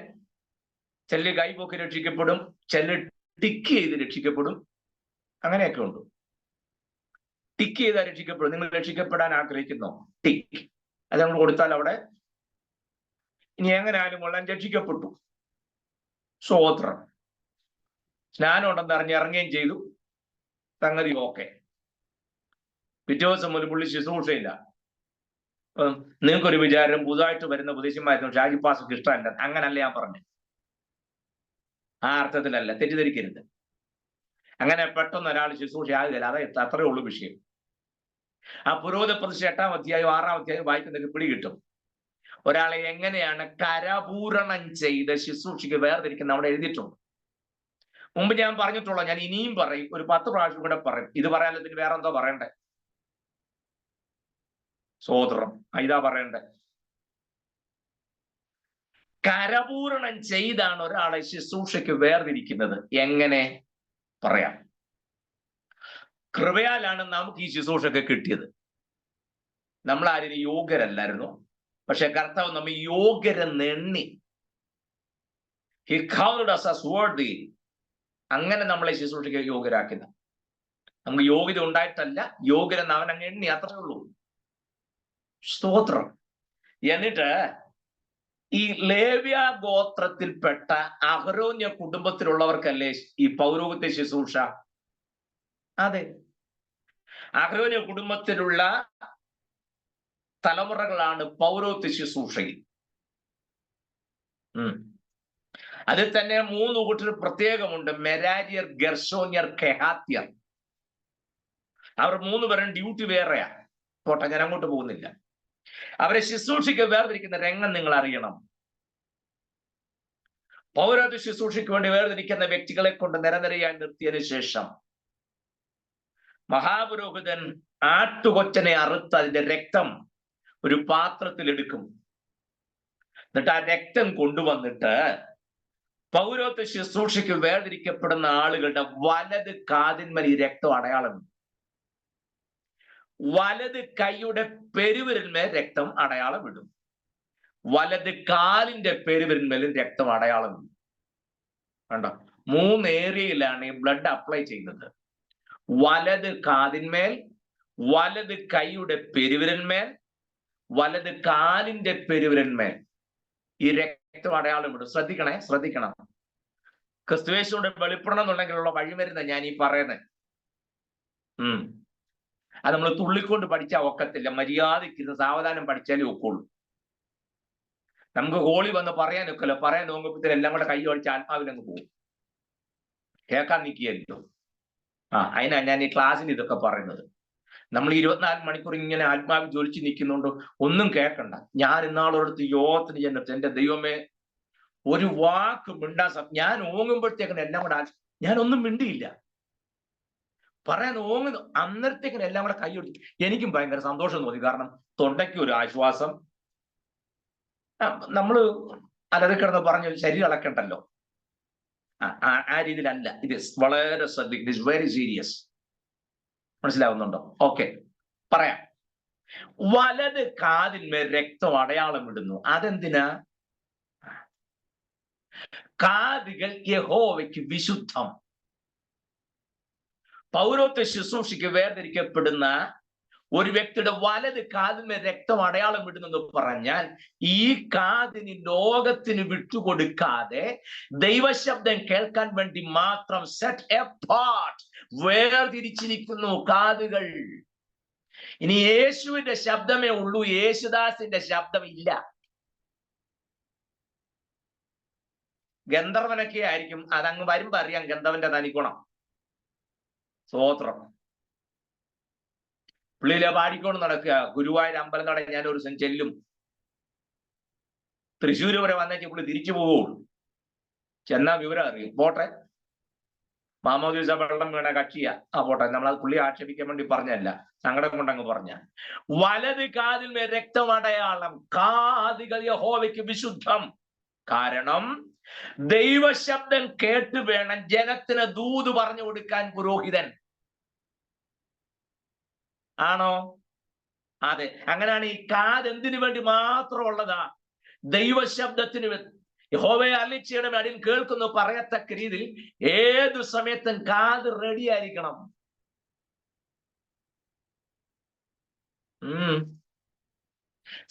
ചെല്ലി കൈപൊക്കി രക്ഷിക്കപ്പെടും, ചെല്ലി ടിക്ക് ചെയ്ത് രക്ഷിക്കപ്പെടും. അങ്ങനെയൊക്കെ ഉണ്ട്. ടിക്ക് ചെയ്താൽ രക്ഷിക്കപ്പെടും. നിങ്ങൾ രക്ഷിക്കപ്പെടാൻ ആഗ്രഹിക്കുന്നോ? ടിക്ക് അത് നമ്മൾ കൊടുത്താൽ അവിടെ ഇനി എങ്ങനെയാലും കൊള്ളാൻ രക്ഷിക്കപ്പെട്ടു. സ്തോത്രം. സ്നാനം ഉണ്ടെന്ന് അറിഞ്ഞ് ഇറങ്ങുകയും ചെയ്തു, സംഗതി ഓക്കെ. പിറ്റേ ദിവസം ഒരു പുള്ളി ശുശ്രൂഷയില്ല. നിങ്ങൾക്കൊരു വിചാരം പുതുതായിട്ട് വരുന്ന ഉപദേശിമായിരുന്നു ഷാജി പാസ്റ്റർക്ക് ഇഷ്ടമല്ല. അങ്ങനല്ല ഞാൻ പറഞ്ഞു, ആ അർത്ഥത്തിലല്ല, തെറ്റിദ്ധരിക്കരുത്. അങ്ങനെ പെട്ടെന്ന് ഒരാൾ ശുശ്രൂഷ ആകുകയില്ല. അത്രേ ഉള്ളൂ വിഷയം. ആ പുരോഹിത പ്രതിഷ്ഠ 8-ാം അധ്യായം 6-ാം അധ്യായം വായിക്കുന്നതിന് പിടികിട്ടും. ഒരാളെ എങ്ങനെയാണ് കരപൂരണം ചെയ്ത് ശുശ്രൂഷയ്ക്ക് വേർതിരിക്കുന്ന അവിടെ എഴുതിയിട്ടുണ്ട്. മുമ്പ് ഞാൻ പറഞ്ഞിട്ടുള്ള, ഞാൻ ഇനിയും പറയും, ഒരു 10 പ്രാവശ്യം കൂടെ പറയും. ഇത് പറയാൻ പിന്നെ വേറെ എന്തോ പറയണ്ടേ? സ്തോത്രം. ഇതാ പറയണ്ടേ. കരപൂരണം ചെയ്താണ് ഒരാളെ ശുശ്രൂഷയ്ക്ക് വേർതിരിക്കുന്നത്. എങ്ങനെ പറയാം? കൃപയാലാണ് നമുക്ക് ഈ ശുശ്രൂഷയൊക്കെ കിട്ടിയത്. നമ്മൾ ആരും യോഗ്യരല്ലായിരുന്നു, പക്ഷെ കർത്താവ് നമ്മെ യോഗ്യരെന്നെണ്ണി. He counted us as worthy. അങ്ങനെ നമ്മളെ ശുശ്രൂഷയ്ക്ക് യോഗ്യരാക്കുന്ന. നമുക്ക് യോഗ്യത ഉണ്ടായിട്ടല്ല, യോഗ്യരെന്ന് അവൻ അങ്ങ് എണ്ണി, അത്രേ ഉള്ളൂ. സ്തോത്രം. എന്നിട്ട് ഈ ലേവ്യ ഗോത്രത്തിൽപ്പെട്ട അഹരോന്യ കുടുംബത്തിലുള്ളവർക്കല്ലേ ഈ പൗരോഹിത്യ ശുശ്രൂഷ? അതെ, അഹരോന്യ കുടുംബത്തിലുള്ള തലമുറകളാണ് പൗരോഹിത്യ ശുശ്രൂഷയിൽ. അതിൽ തന്നെ 3 കൂട്ടർ പ്രത്യേകമുണ്ട്: മെരാരിയർ, ഗെർശോന്യർ, കെഹാത്യർ. അവർ 3 പേരും ഡ്യൂട്ടി വേറെയാ. പോട്ടെ, ഞാൻ അങ്ങോട്ട് പോകുന്നില്ല. അവരെ ശുശ്രൂഷയ്ക്ക് വേർതിരിക്കുന്ന രംഗം നിങ്ങൾ അറിയണം. പൗരോഹിത്യ ശുശ്രൂഷയ്ക്ക് വേണ്ടി വേർതിരിക്കുന്ന വ്യക്തികളെ കൊണ്ട് നിരനിരയായി നിർത്തിയതിനു ശേഷം മഹാപുരോഹിതൻ ആട്ടുകൊറ്റനെ അറുത്ത് അതിന്റെ രക്തം ഒരു പാത്രത്തിൽ എടുക്കും. എന്നിട്ട് ആ രക്തം കൊണ്ടുവന്നിട്ട് പൗരോഹിത്യ ശുശ്രൂഷയ്ക്ക് വേർതിരിക്കപ്പെടുന്ന ആളുകളുടെ വലത് കാതിന്മേൽ ഈ രക്തം അടയാളം, വലത് കൈയുടെ പെരുവിരന്മേൽ രക്തം അടയാളം ഇടും, വലത് കാലിന്റെ പെരുവിരന്മേലും രക്തം അടയാളം ഇടും. കണ്ടോ, 3 ഏരിയയിലാണ് ഈ ബ്ലഡ് അപ്ലൈ ചെയ്യുന്നത്. വലത് കാതിന്മേൽ, വലത് കൈയുടെ പെരുവിരന്മേൽ, വലത് കാലിന്റെ പെരുവിരന്മേൽ ഈ രക്തം അടയാളം ഇടും. ശ്രദ്ധിക്കണം. ക്രിസ്തുയേശുവിന്റെ വെളിപ്പെടണം എന്നുണ്ടെങ്കിലുള്ള വഴിമരുന്ന് ഞാൻ ഈ പറയുന്നത്. അത് നമ്മൾ തുള്ളിക്കൊണ്ട് പഠിച്ചാൽ ഒക്കത്തില്ല, മര്യാദയ്ക്ക് സാവധാനം പഠിച്ചാലേ ഒക്കുള്ളൂ. നമുക്ക് ഹോളി വന്ന് പറയാനൊക്കല്ലോ, പറയാൻ നോക്കുമ്പോഴത്തേന് എല്ലാം കൂടെ കൈ അടിച്ച് ആത്മാവിലങ്ങ് പോകും, കേൾക്കാൻ നിൽക്കുകയല്ലോ. അതിനാ ഞാൻ ഈ ക്ലാസ്സിൽ ഇതൊക്കെ പറയുന്നത്. നമ്മൾ 24 മണിക്കൂർ ഇങ്ങനെ ആത്മാവിൽ ജ്വലിച്ച് നിൽക്കുന്നുണ്ട്, ഒന്നും കേൾക്കണ്ട. ഞാൻ ഇന്നാളോടത്ത് യോഗത്തിന് ചെന്നിട്ട് എന്റെ ദൈവമേ ഒരു വാക്ക് മിണ്ടാൻ ഞാൻ ഓങ്ങുമ്പോഴത്തേക്കിന് എല്ലാം കൂടെ ഞാനൊന്നും മിണ്ടിയില്ല, പറയാൻ ഓങ്ങുന്നു. അന്നേരത്തേക്കിന് എല്ലാം കൂടെ കൈയൊടിച്ചു. എനിക്കും ഭയങ്കര സന്തോഷം തോന്നി. കാരണം തൊണ്ടയ്ക്ക് ഒരു ആശ്വാസം. നമ്മള് അലറി കിടന്ന് പറഞ്ഞ ശരീരം അളക്കണ്ടല്ലോ, ആ രീതിയിലല്ല. ഇത് വളരെ ശ്രദ്ധിക്കും, ഇറ്റ് വെരി സീരിയസ്. മനസ്സിലാവുന്നുണ്ടോ? ഓക്കെ, പറയാം. വലത് കാതിന്മേൽ രക്തം അടയാളം ഇടുന്നു. അതെന്തിനാ? കാതുകൾ യഹോവയ്ക്ക് വിശുദ്ധം. പൗരോഹിത്യ ശുശ്രൂഷയ്ക്ക് വേർതിരിക്കപ്പെടുന്ന ഒരു വ്യക്തിയുടെ വലത് കാതിന്മേൽ രക്തം അടയാളം ഇടുന്നെന്ന് പറഞ്ഞാൽ ഈ കാതിന് ലോകത്തിന് വിട്ടുകൊടുക്കാതെ ദൈവശബ്ദം കേൾക്കാൻ വേണ്ടി മാത്രം സെറ്റ് അപ്പാർട്ട് വേർതിരിച്ചിരിക്കുന്നു കാതുകൾ. ഇനി യേശുവിന്റെ ശബ്ദമേ ഉള്ളൂ, യേശുദാസിന്റെ ശബ്ദം ഇല്ല. ഗന്ധർവനൊക്കെ ആയിരിക്കും, അതങ്ങ് വരുമ്പോ അറിയാം ഗന്ധർവന്റെ തനിക്കുണം. സ്തോത്രം. പുള്ളിയിലെ പാടിക്കൊണ്ട് നടക്കുക. ഗുരുവായൂർ അമ്പലം നട ഞാൻ ഒരു ദിവസം ചെല്ലും. തൃശ്ശൂര് വരെ വന്നേക്ക് പുള്ളി തിരിച്ചു പോവുള്ളൂ. ചെന്നാ വിവരം അറിയും. പോട്ടെ, മാമോദീസ വെള്ളം വീണ കക്ഷിയാ. പോട്ടെ, നമ്മളത് പുള്ളി ആക്ഷേപിക്കാൻ വേണ്ടി പറഞ്ഞല്ല, സങ്കടം കൊണ്ടങ്ങ് പറഞ്ഞ. വലത് കാതിന്മേൽ രക്തമടയാളം. കാതുകൾ യഹോവയ്ക്ക് വിശുദ്ധം. കാരണം ദൈവശബ്ദം കേട്ട് വേണം ജനത്തിന് ദൂത് പറഞ്ഞു കൊടുക്കാൻ പുരോഹിതൻ. ആണോ? അതെ. അങ്ങനെയാണ് ഈ കാത് എന്തിനു വേണ്ടി മാത്രമുള്ളതാ? ദൈവശബ്ദത്തിന്. യഹോവയെ അരുളിച്ചെയ്യണമേ, അടിയൻ കേൾക്കുന്നു പറയത്തക്ക രീതിയിൽ ഏതു സമയത്തും കാത് റെഡി ആയിരിക്കണം.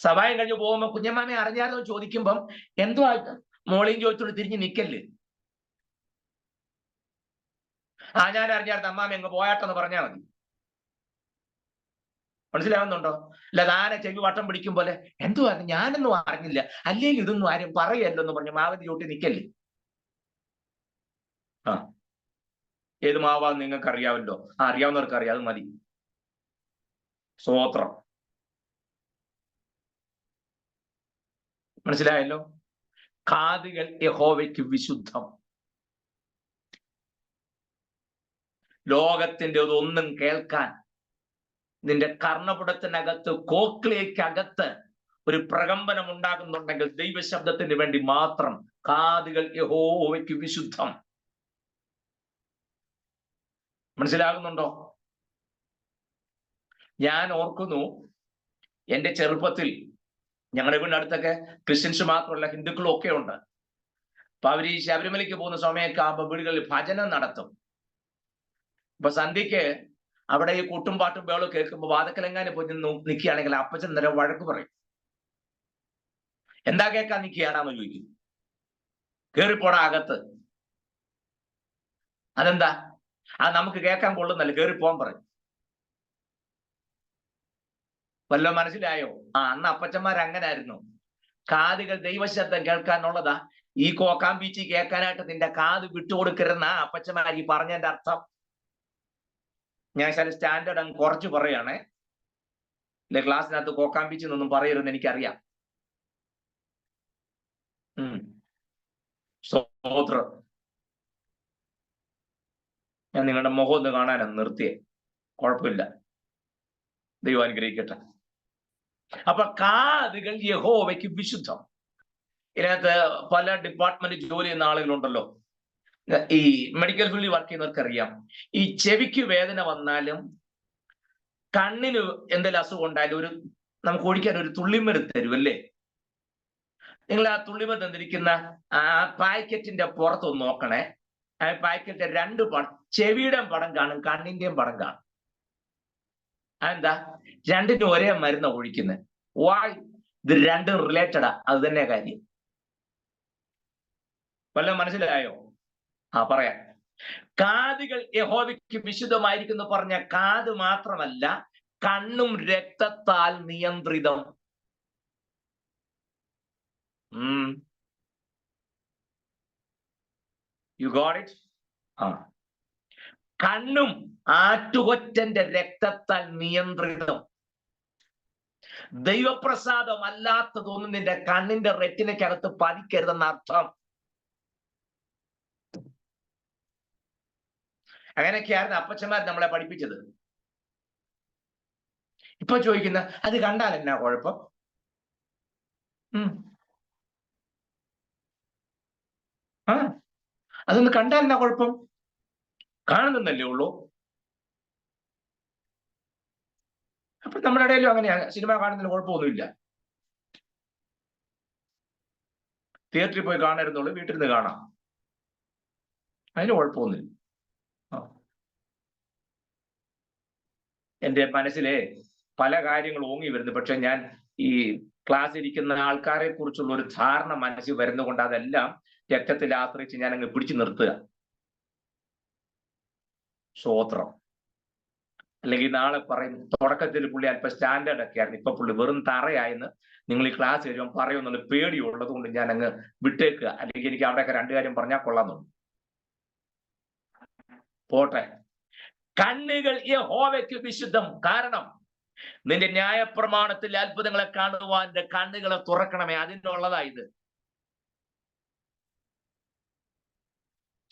സഭായം കഴിഞ്ഞ് പോകുമ്പോ കുഞ്ഞമ്മാനെ അറിഞ്ഞാലോ ചോദിക്കുമ്പം എന്തുവാ മോളെയും ചോദിച്ചോണ്ട് തിരിഞ്ഞ് നിക്കല്ലേ. ഞാൻ അറിഞ്ഞായിരുന്നു അമ്മാമ എങ്ങ് പോയാട്ടെന്ന് പറഞ്ഞാൽ മതി. മനസ്സിലാവുന്നുണ്ടോ? അല്ല താനെ ചെവി വട്ടം പിടിക്കും പോലെ എന്തുവാ ഞാനൊന്നും അറിഞ്ഞില്ല, അല്ലെങ്കിൽ ഇതൊന്നും ആരും പറയല്ലോ എന്ന് പറഞ്ഞ് മാവതി ചോട്ടി നിക്കല്ലേ. ഏത് മാവാന്ന് നിങ്ങൾക്ക് അറിയാമല്ലോ. അറിയാവുന്നവർക്ക് അറിയാം, അത് മതി. സ്തോത്രം. മനസ്സിലായല്ലോ? കാതുകൾ യഹോവയ്ക്ക് വിശുദ്ധം. ലോകത്തിന്റെ ഒന്നും കേൾക്കാൻ നിന്റെ കർണപുടത്തിനകത്ത്, കോക്ലിയക്കകത്ത് ഒരു പ്രകമ്പനം ഉണ്ടാകുന്നുണ്ടെങ്കിൽ ദൈവശബ്ദത്തിന് വേണ്ടി മാത്രം. കാതുകൾ യഹോവയ്ക്ക് വിശുദ്ധം. മനസ്സിലാകുന്നുണ്ടോ? ഞാൻ ഓർക്കുന്നു, എന്റെ ചെറുപ്പത്തിൽ ഞങ്ങളുടെ വീടിനടുത്തൊക്കെ ക്രിസ്ത്യൻസ് മാത്രമല്ല ഹിന്ദുക്കളും ഒക്കെ ഉണ്ട്. അപ്പൊ അവർ ഈ ശബരിമലയ്ക്ക് പോകുന്ന സമയമൊക്കെ ആകുമ്പോൾ വീടുകളിൽ ഭജനം നടത്തും. അപ്പൊ സന്ധ്യക്ക് അവിടെ ഈ കൂട്ടും പാട്ടും ബേളും കേൾക്കുമ്പോൾ വാതക്കലെങ്ങാനും പോയി നിൽക്കുകയാണെങ്കിൽ അപ്പച്ചൻ നേരെ വഴക്ക് പറയും. എന്താ കേൾക്കാൻ നിൽക്കുകയാണെന്ന് ചോദിക്കും. കേറിപ്പോടാ അകത്ത്. അതെന്താ? അത് നമുക്ക് കേൾക്കാൻ കൊള്ളുന്നല്ല, കേറിപ്പോൻ പറയും. വല്ലോ മനസ്സിലായോ? അന്ന് അപ്പച്ചന്മാർ അങ്ങനായിരുന്നു. കാതുകൾ ദൈവശബ്ദം കേൾക്കാനുള്ളതാ. ഈ കോക്കാമ്പീച്ചി കേൾക്കാനായിട്ട് നിന്റെ കാത് വിട്ടുകൊടുക്കരുന്ന അപ്പച്ചന്മാർ ഈ പറഞ്ഞതിന്റെ അർത്ഥം. ഞാൻ ചില സ്റ്റാൻഡേർഡ് അങ്ങ് കുറച്ച് പറയുകയാണേ. ഇല്ല, ക്ലാസ്സിനകത്ത് കോക്കാമ്പീച്ചെന്നൊന്നും പറയരുതെന്ന് എനിക്കറിയാം. സ്തോത്രം. ഞാൻ നിങ്ങളുടെ മുഖം ഒന്ന് കാണാനാണ് നിർത്തിയേ. കുഴപ്പമില്ല, ദൈവം അനുഗ്രഹിക്കട്ടെ. അപ്പൊ കാതുകൾ യഹോവയ്ക്ക് വിശുദ്ധം. ഇതിനകത്ത് പല ഡിപ്പാർട്ട്മെന്റ് ജോലി ചെയ്യുന്ന ആളുകളുണ്ടല്ലോ. ഈ മെഡിക്കൽ ഫീൽഡിൽ വർക്ക് ചെയ്യുന്നവർക്ക് അറിയാം, ഈ ചെവിക്ക് വേദന വന്നാലും കണ്ണിന് എന്തെങ്കിലും അസുഖം ഉണ്ടായാലും നമുക്ക് ഒഴിക്കാൻ ഒരു തുള്ളിമരുന്ന് തരും അല്ലേ? നിങ്ങൾ ആ തുള്ളിമരുന്ന് തന്നിരിക്കുന്ന ആ പാക്കറ്റിന്റെ പുറത്തൊന്ന് നോക്കണേ. ആ പാക്കറ്റിന്റെ രണ്ട് പടം, ചെവിയുടെ പടം കാണും, കണ്ണിന്റെയും പടം കാണും. അതെന്താ? രണ്ടിനും ഒരേ മരുന്ന് ഒഴിക്കുന്നത്. വായ്, ഇത് രണ്ടും റിലേറ്റഡാ. അത് തന്നെ കാര്യം. വല്ലതും മനസ്സിലായോ? പറയാം. കാതുകൾ യഹോവയ്ക്ക് വിശുദ്ധമായിരിക്കുന്നു പറഞ്ഞ കാത് മാത്രമല്ല, കണ്ണും രക്തത്താൽ നിയന്ത്രിതം. U got it? കണ്ണും ആറ്റുകൊറ്റന്റെ രക്തത്താൽ നിയന്ത്രിതം. ദൈവപ്രസാദം അല്ലാത്തതൊന്നും നിന്റെ കണ്ണിന്റെ റെറ്റിനക്കകത്ത് പതിക്കരുതെന്ന അർത്ഥം. അങ്ങനെയൊക്കെയായിരുന്നു അപ്പച്ചന്മാർ നമ്മളെ പഠിപ്പിച്ചത്. ഇപ്പൊ ചോദിക്കുന്ന അത് കണ്ടാൽ എന്നാ കുഴപ്പം? അതൊന്ന് കണ്ടാൽ എന്നാ കുഴപ്പം? കാണുന്നല്ലേ ഉള്ളൂ. അപ്പൊ നമ്മുടെ ഇടയിലും അങ്ങനെയാണ്. സിനിമ കാണുന്നതിന് കുഴപ്പമൊന്നുമില്ല. തിയേറ്ററിൽ പോയി കാണരുന്നുള്ളൂ, വീട്ടിൽ നിന്ന് കാണാം, അതിന് കുഴപ്പമൊന്നുമില്ല. എൻ്റെ മനസ്സിലെ പല കാര്യങ്ങൾ ഓങ്ങി വരുന്നു. പക്ഷെ ഞാൻ ഈ ക്ലാസ് ഇരിക്കുന്ന ആൾക്കാരെ കുറിച്ചുള്ള ഒരു ധാരണ മനസ്സിൽ വരുന്നതുകൊണ്ട് അതെല്ലാം രക്തത്തിൽ ആശ്രയിച്ച് ഞാൻ അങ്ങ് പിടിച്ചു നിർത്തുക. സ്വോത്രം. അല്ലെങ്കിൽ നാളെ പറയും തുടക്കത്തിൽ പുള്ളി അല്പം സ്റ്റാൻഡേർഡ് ഒക്കെ ആയിരുന്നു, ഇപ്പൊ പുള്ളി വെറും തറയായെന്ന് നിങ്ങൾ ഈ ക്ലാസ് വരുമ്പോൾ പറയുമെന്നുള്ള പേടിയുള്ളത് കൊണ്ട് ഞാൻ അങ്ങ് വിട്ടേക്കുക. അല്ലെങ്കിൽ എനിക്ക് അവിടെയൊക്കെ രണ്ടു കാര്യം പറഞ്ഞാൽ കൊള്ളാമെന്നുണ്ട്. പോട്ടെ. കണ്ണുകൾ യഹോവയ്ക്ക് വിശുദ്ധം. കാരണം നിന്റെ ന്യായപ്രമാണത്തിൽ അത്ഭുതങ്ങളെ കാണുവാൻ എന്റെ കണ്ണുകളെ തുറക്കണമേ, അതിനുള്ളതാ ഇത്.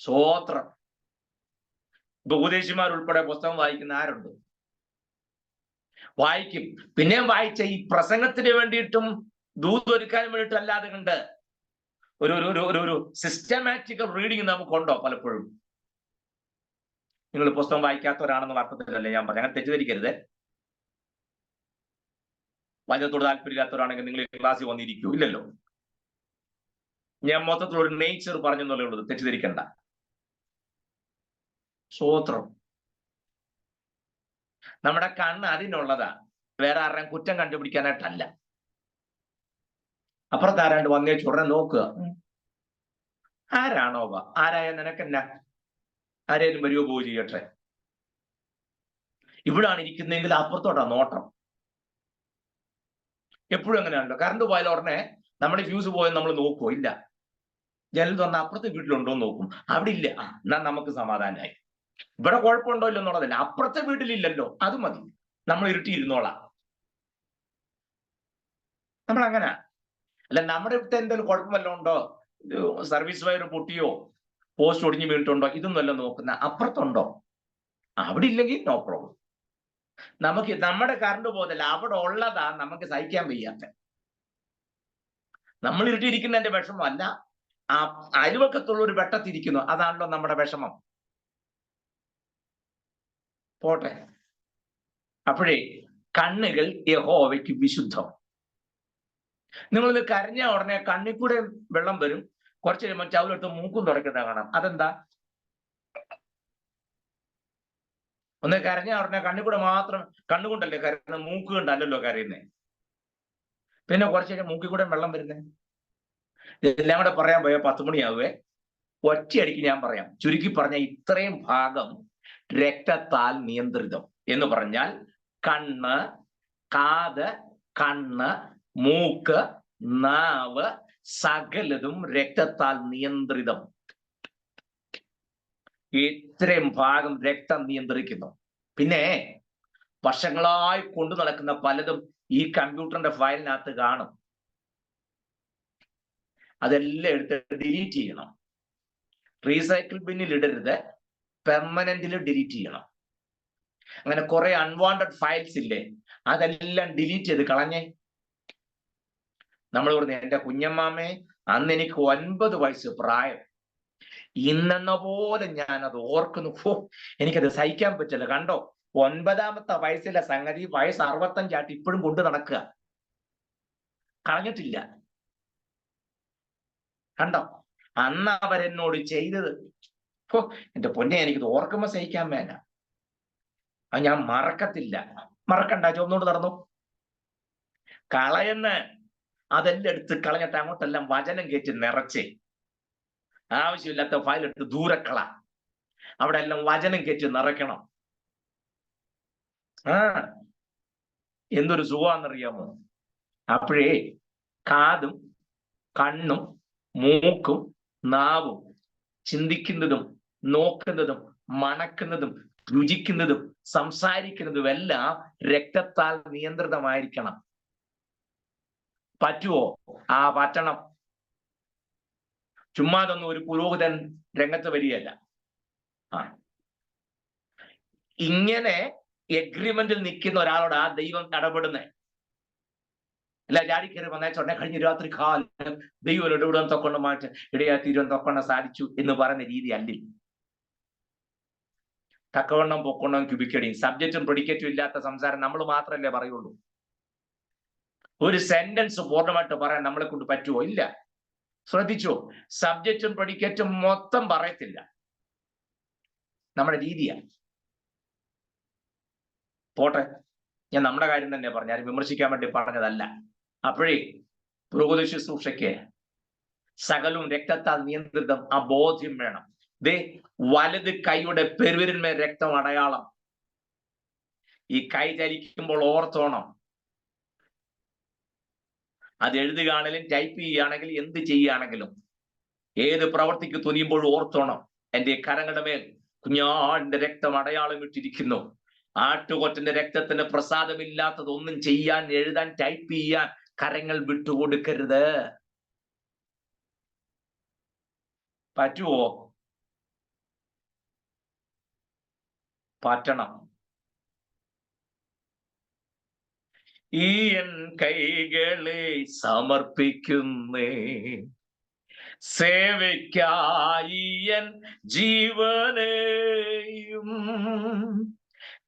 സ്വോത്രം. ഇപ്പൊ ഉപദേശിമാരുൾപ്പെടെ പുസ്തകം വായിക്കുന്ന ആരുണ്ട്? വായിക്കും. പിന്നെയും വായിച്ച ഈ പ്രസംഗത്തിന് വേണ്ടിയിട്ടും ദൂതൊരുക്കാൻ വേണ്ടിയിട്ടും അല്ലാതെ കണ്ട് ഒരു സിസ്റ്റമാറ്റിക്കൽ റീഡിങ് നമുക്കുണ്ടോ? പലപ്പോഴും നിങ്ങൾ പുസ്തകം വായിക്കാത്തവരാണെന്ന് അർത്ഥത്തിലല്ലേ ഞാൻ പറഞ്ഞു. അങ്ങനെ തെറ്റിദ്ധരിക്കരുത്. വാചകത്തോട് താല്പര്യമില്ലാത്തവരാണെങ്കിൽ നിങ്ങൾ ഈ ക്ലാസ്സിൽ വന്നിരിക്കൂ? ഇല്ലല്ലോ. ഞാൻ മൊത്തത്തിൽ ഒരു നേച്ചർ പറഞ്ഞെന്നുള്ളേ ഉള്ളത്, തെറ്റിദ്ധരിക്കണ്ട. സ്വോത്രം. നമ്മുടെ കണ്ണ് അതിനുള്ളതാ, വേറെ ആരുടെയും കുറ്റം കണ്ടുപിടിക്കാനായിട്ടല്ല. അപ്പുറത്താരാണ്ട് വന്നേ ചുടനെ നോക്കുക. ആരാണോ ആരായ നിനക്കെന്നാ? ആരേലും വരുവോ പോവുകയോ ചെയ്യട്ടെ. ഇവിടാണ് ഇരിക്കുന്നതെങ്കിൽ അപ്പുറത്തോട്ടാ നോട്ടം. എപ്പോഴും അങ്ങനെയാണല്ലോ. കറണ്ട് പോയാൽ ഉടനെ നമ്മുടെ ഫ്യൂസ് പോയെന്ന് നമ്മൾ നോക്കുവോ? ഇല്ല. ജനൽ തുറന്ന അപ്പുറത്തെ വീട്ടിലുണ്ടോ എന്ന് നോക്കും. അവിടെ ഇല്ല, എന്നാ നമുക്ക് സമാധാനമായി. ഇവിടെ കുഴപ്പമുണ്ടോ ഇല്ലോ എന്നുള്ളതല്ല, അപ്പുറത്തെ വീട്ടിലില്ലല്ലോ, അത് മതി, നമ്മൾ ഇരുട്ടിയിരുന്നോളാം. നമ്മൾ അങ്ങനെ അല്ല. നമ്മുടെ ഇവിടുത്തെ എന്തെങ്കിലും കുഴപ്പമല്ലോ ഉണ്ടോ, സർവീസ് വയർ പൊട്ടിയോ പോസ്റ്റ് ഒടിഞ്ഞു വീണിട്ടുണ്ടോ, ഇതൊന്നും അല്ല നോക്കുന്ന. അപ്പുറത്തുണ്ടോ? അവിടെ ഇല്ലെങ്കിൽ നോ പ്രോബ്ലം. നമുക്ക് നമ്മുടെ കറണ്ട് പോകത്തില്ല, അവിടെ ഉള്ളതാ നമുക്ക് സഹിക്കാൻ വയ്യാത്ത. നമ്മൾ ഇരുട്ടിയിരിക്കുന്നതിന്റെ വിഷമം അല്ല, ആ അയൽവക്കത്തുള്ള ഒരു വെട്ടത്തിരിക്കുന്നു, അതാണല്ലോ നമ്മുടെ വിഷമം. പോട്ടെ. അപ്പോഴേ കണ്ണുകൾ യഹോവയ്ക്ക് വിശുദ്ധം. നിങ്ങളിത് കരഞ്ഞ ഉടനെ കണ്ണിൽ കൂടെ വെള്ളം വരും, കുറച്ച് കഴിയുമ്പോൾ ചവിലെടുത്ത് മൂക്കും തുറക്കുന്ന കാണാം. അതെന്താ? ഒന്ന് കരഞ്ഞ ഉടനെ കണ്ണിൽ കൂടെ മാത്രം, കണ്ണുകൊണ്ടല്ലേ കരയുന്നത്, മൂക്ക് കൊണ്ടല്ലല്ലോ കരയുന്നേ. പിന്നെ കുറച്ച് കഴിഞ്ഞാൽ മൂക്കിൽ കൂടെ വെള്ളം വരുന്നേ. ഇതെല്ലാം കൂടെ പറയാൻ പോയാൽ 10 മണിയാവുകയെ. ഒറ്റയടിക്ക് ഞാൻ പറയാം. ചുരുക്കി പറഞ്ഞ ഇത്രയും ഭാഗം രക്തത്താൽ നിയന്ത്രിതം എന്ന് പറഞ്ഞാൽ കണ്ണ്, കാത്, കണ്ണ്, മൂക്ക്, നാവ്, സകലതും രക്തത്താൽ നിയന്ത്രിതം. ഇത്രയും ഭാഗം രക്തം നിയന്ത്രിക്കുന്നു. പിന്നെ വർഷങ്ങളായി കൊണ്ടു നടക്കുന്ന പലതും ഈ കമ്പ്യൂട്ടറിന്റെ ഫയലിനകത്ത് കാണും. അതെല്ലാം എടുത്ത് ഡിലീറ്റ് ചെയ്യണം. റീസൈക്കിൾ ബിന്നിൽ ഇടരുത്, പെർമനന്റിൽ ഡിലീറ്റ് ചെയ്യണം. അങ്ങനെ കുറെ അൺവാണ്ടഡ് ഫയൽസ് ഇല്ലേ, അതെല്ലാം ഡിലീറ്റ് ചെയ്ത് കളഞ്ഞേ. നമ്മൾ പറഞ്ഞു, എന്റെ കുഞ്ഞമ്മാമേ, അന്ന് എനിക്ക് 9 വയസ്സ് പ്രായം. ഇന്നെന്ന പോലെ ഞാനത് ഓർക്കുന്നു. എനിക്കത് സഹിക്കാൻ പറ്റില്ല. കണ്ടോ, 9ാമത്തെ വയസ്സിലെ സംഗതി വയസ്സ് 65 ഇപ്പോഴും കൊണ്ട് നടക്കുക, കളഞ്ഞിട്ടില്ല. കണ്ടോ, അന്ന് അവരെന്നോട് ചെയ്തത്. എന്റെ പൊന്നെ, എനിക്കിത് ഓർക്കുമ്പോ സഹിക്കാൻ വേണ്ട. അത് ഞാൻ മറക്കത്തില്ല. മറക്കണ്ട, ചുവന്നുകൊണ്ട് നടന്നു. കളയെന്ന് അതെല്ലാം എടുത്ത് കളഞ്ഞിട്ട് അങ്ങോട്ടെല്ലാം വചനം കയറ്റി നിറച്ച്, ആവശ്യമില്ലാത്ത ഫയലെടുത്ത് ദൂരക്കള. അവിടെ എല്ലാം വചനം കയറ്റി നിറയ്ക്കണം. എന്തൊരു സുഖമാണെന്നറിയാമോ? അപ്പോഴേ കാതും കണ്ണും മൂക്കും നാവും ചിന്തിക്കുന്നതും നോക്കുന്നതും മണക്കുന്നതും രുചിക്കുന്നതും സംസാരിക്കുന്നതും എല്ലാം രക്തത്താൽ നിയന്ത്രിതമായിരിക്കണം. പറ്റുമോ? പറ്റണം. ചുമ്മാതൊന്നും ഒരു പുരോഹിതൻ രംഗത്ത് വരികയല്ല. ഇങ്ങനെ എഗ്രിമെന്റിൽ നിൽക്കുന്ന ഒരാളോട് ആ ദൈവം ഇടപെടുന്നേ. അല്ല, ചാടിക്കയറി വന്നേച്ചോട്ടെ കഴിഞ്ഞ രാത്രി കാലം ദൈവം ഇടപെടാൻ തൊക്കൊണ്ട് മാറ്റി ഇടയാ തീരുവാൻ തൊക്കൊണ്ട് സാധിച്ചു എന്ന് പറയുന്ന രീതി അല്ലേ. തക്കവണ്ണം പൊക്കവണ്ണം ക്യൂബിക്കടിയും സബ്ജക്റ്റും പ്രെഡിക്കേറ്റും ഇല്ലാത്ത സംസാരം നമ്മൾ മാത്രമല്ലേ പറയുള്ളൂ. ഒരു സെന്റൻസ് പൂർണ്ണമായിട്ട് പറയാൻ നമ്മളെ കൊണ്ട് പറ്റുമോ? ഇല്ല. ശ്രദ്ധിച്ചോ, സബ്ജക്റ്റും പ്രെഡിക്കേറ്റും മൊത്തം പറയത്തില്ല. നമ്മുടെ രീതിയാണ്. പോട്ടെ, ഞാൻ നമ്മുടെ കാര്യം തന്നെ പറഞ്ഞു, ആരും വിമർശിക്കാൻ വേണ്ടി പറഞ്ഞതല്ല. അപ്പോഴേ പുരോഹിത ശുശ്രൂഷയ്ക്ക് സകലവും രക്തത്താൽ നിയന്ത്രിതം ആ ബോധ്യം വേണം. വലത് കൈയുടെ പെരുവിരന്മേൽ രക്തം അടയാളം. ഈ കൈ ചലിക്കുമ്പോൾ ഓർത്തോണം. അത് എഴുതുകയാണെങ്കിലും ടൈപ്പ് ചെയ്യുകയാണെങ്കിലും എന്ത് ചെയ്യുകയാണെങ്കിലും ഏത് പ്രവർത്തിക്ക് തുനിയുമ്പോഴും ഓർത്തോണം, എന്റെ കരങ്ങളുടെ മേൽ കുഞ്ഞാടിന്റെ രക്തം അടയാളം ഇട്ടിരിക്കുന്നു. ആട്ടുകൊറ്റന്റെ രക്തത്തിന് പ്രസാദമില്ലാത്തതൊന്നും ചെയ്യാൻ, എഴുതാൻ, ടൈപ്പ് ചെയ്യാൻ കരങ്ങൾ വിട്ടുകൊടുക്കരുത്. പറ്റുമോ? പറ്റണം. ഈ എൻ കൈകളെ സമർപ്പിക്കുന്നേ, സേവയ്ക്കായി എൻ ജീവനെയും,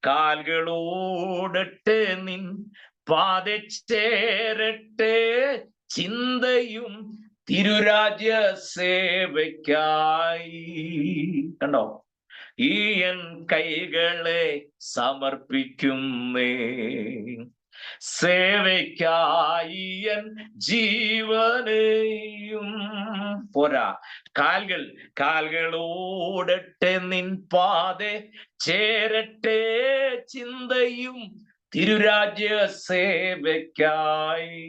കാൽകളോടട്ടെ നിൻ പാത ചേരട്ടെ ചിന്തയും തിരുരാജ്യ സേവയ്ക്കായി. കണ്ടോ, ഈ എൻ കൈകളെ സമർപ്പിക്കുന്നേ, സേവയ്ക്കായി എൻ ജീവനെയും. പോരാ, കാൽകളോടട്ടെ നിൻ പാത ചേരട്ടെ ചിന്തയും തിരുരാജ്യ സേവയ്ക്കായി.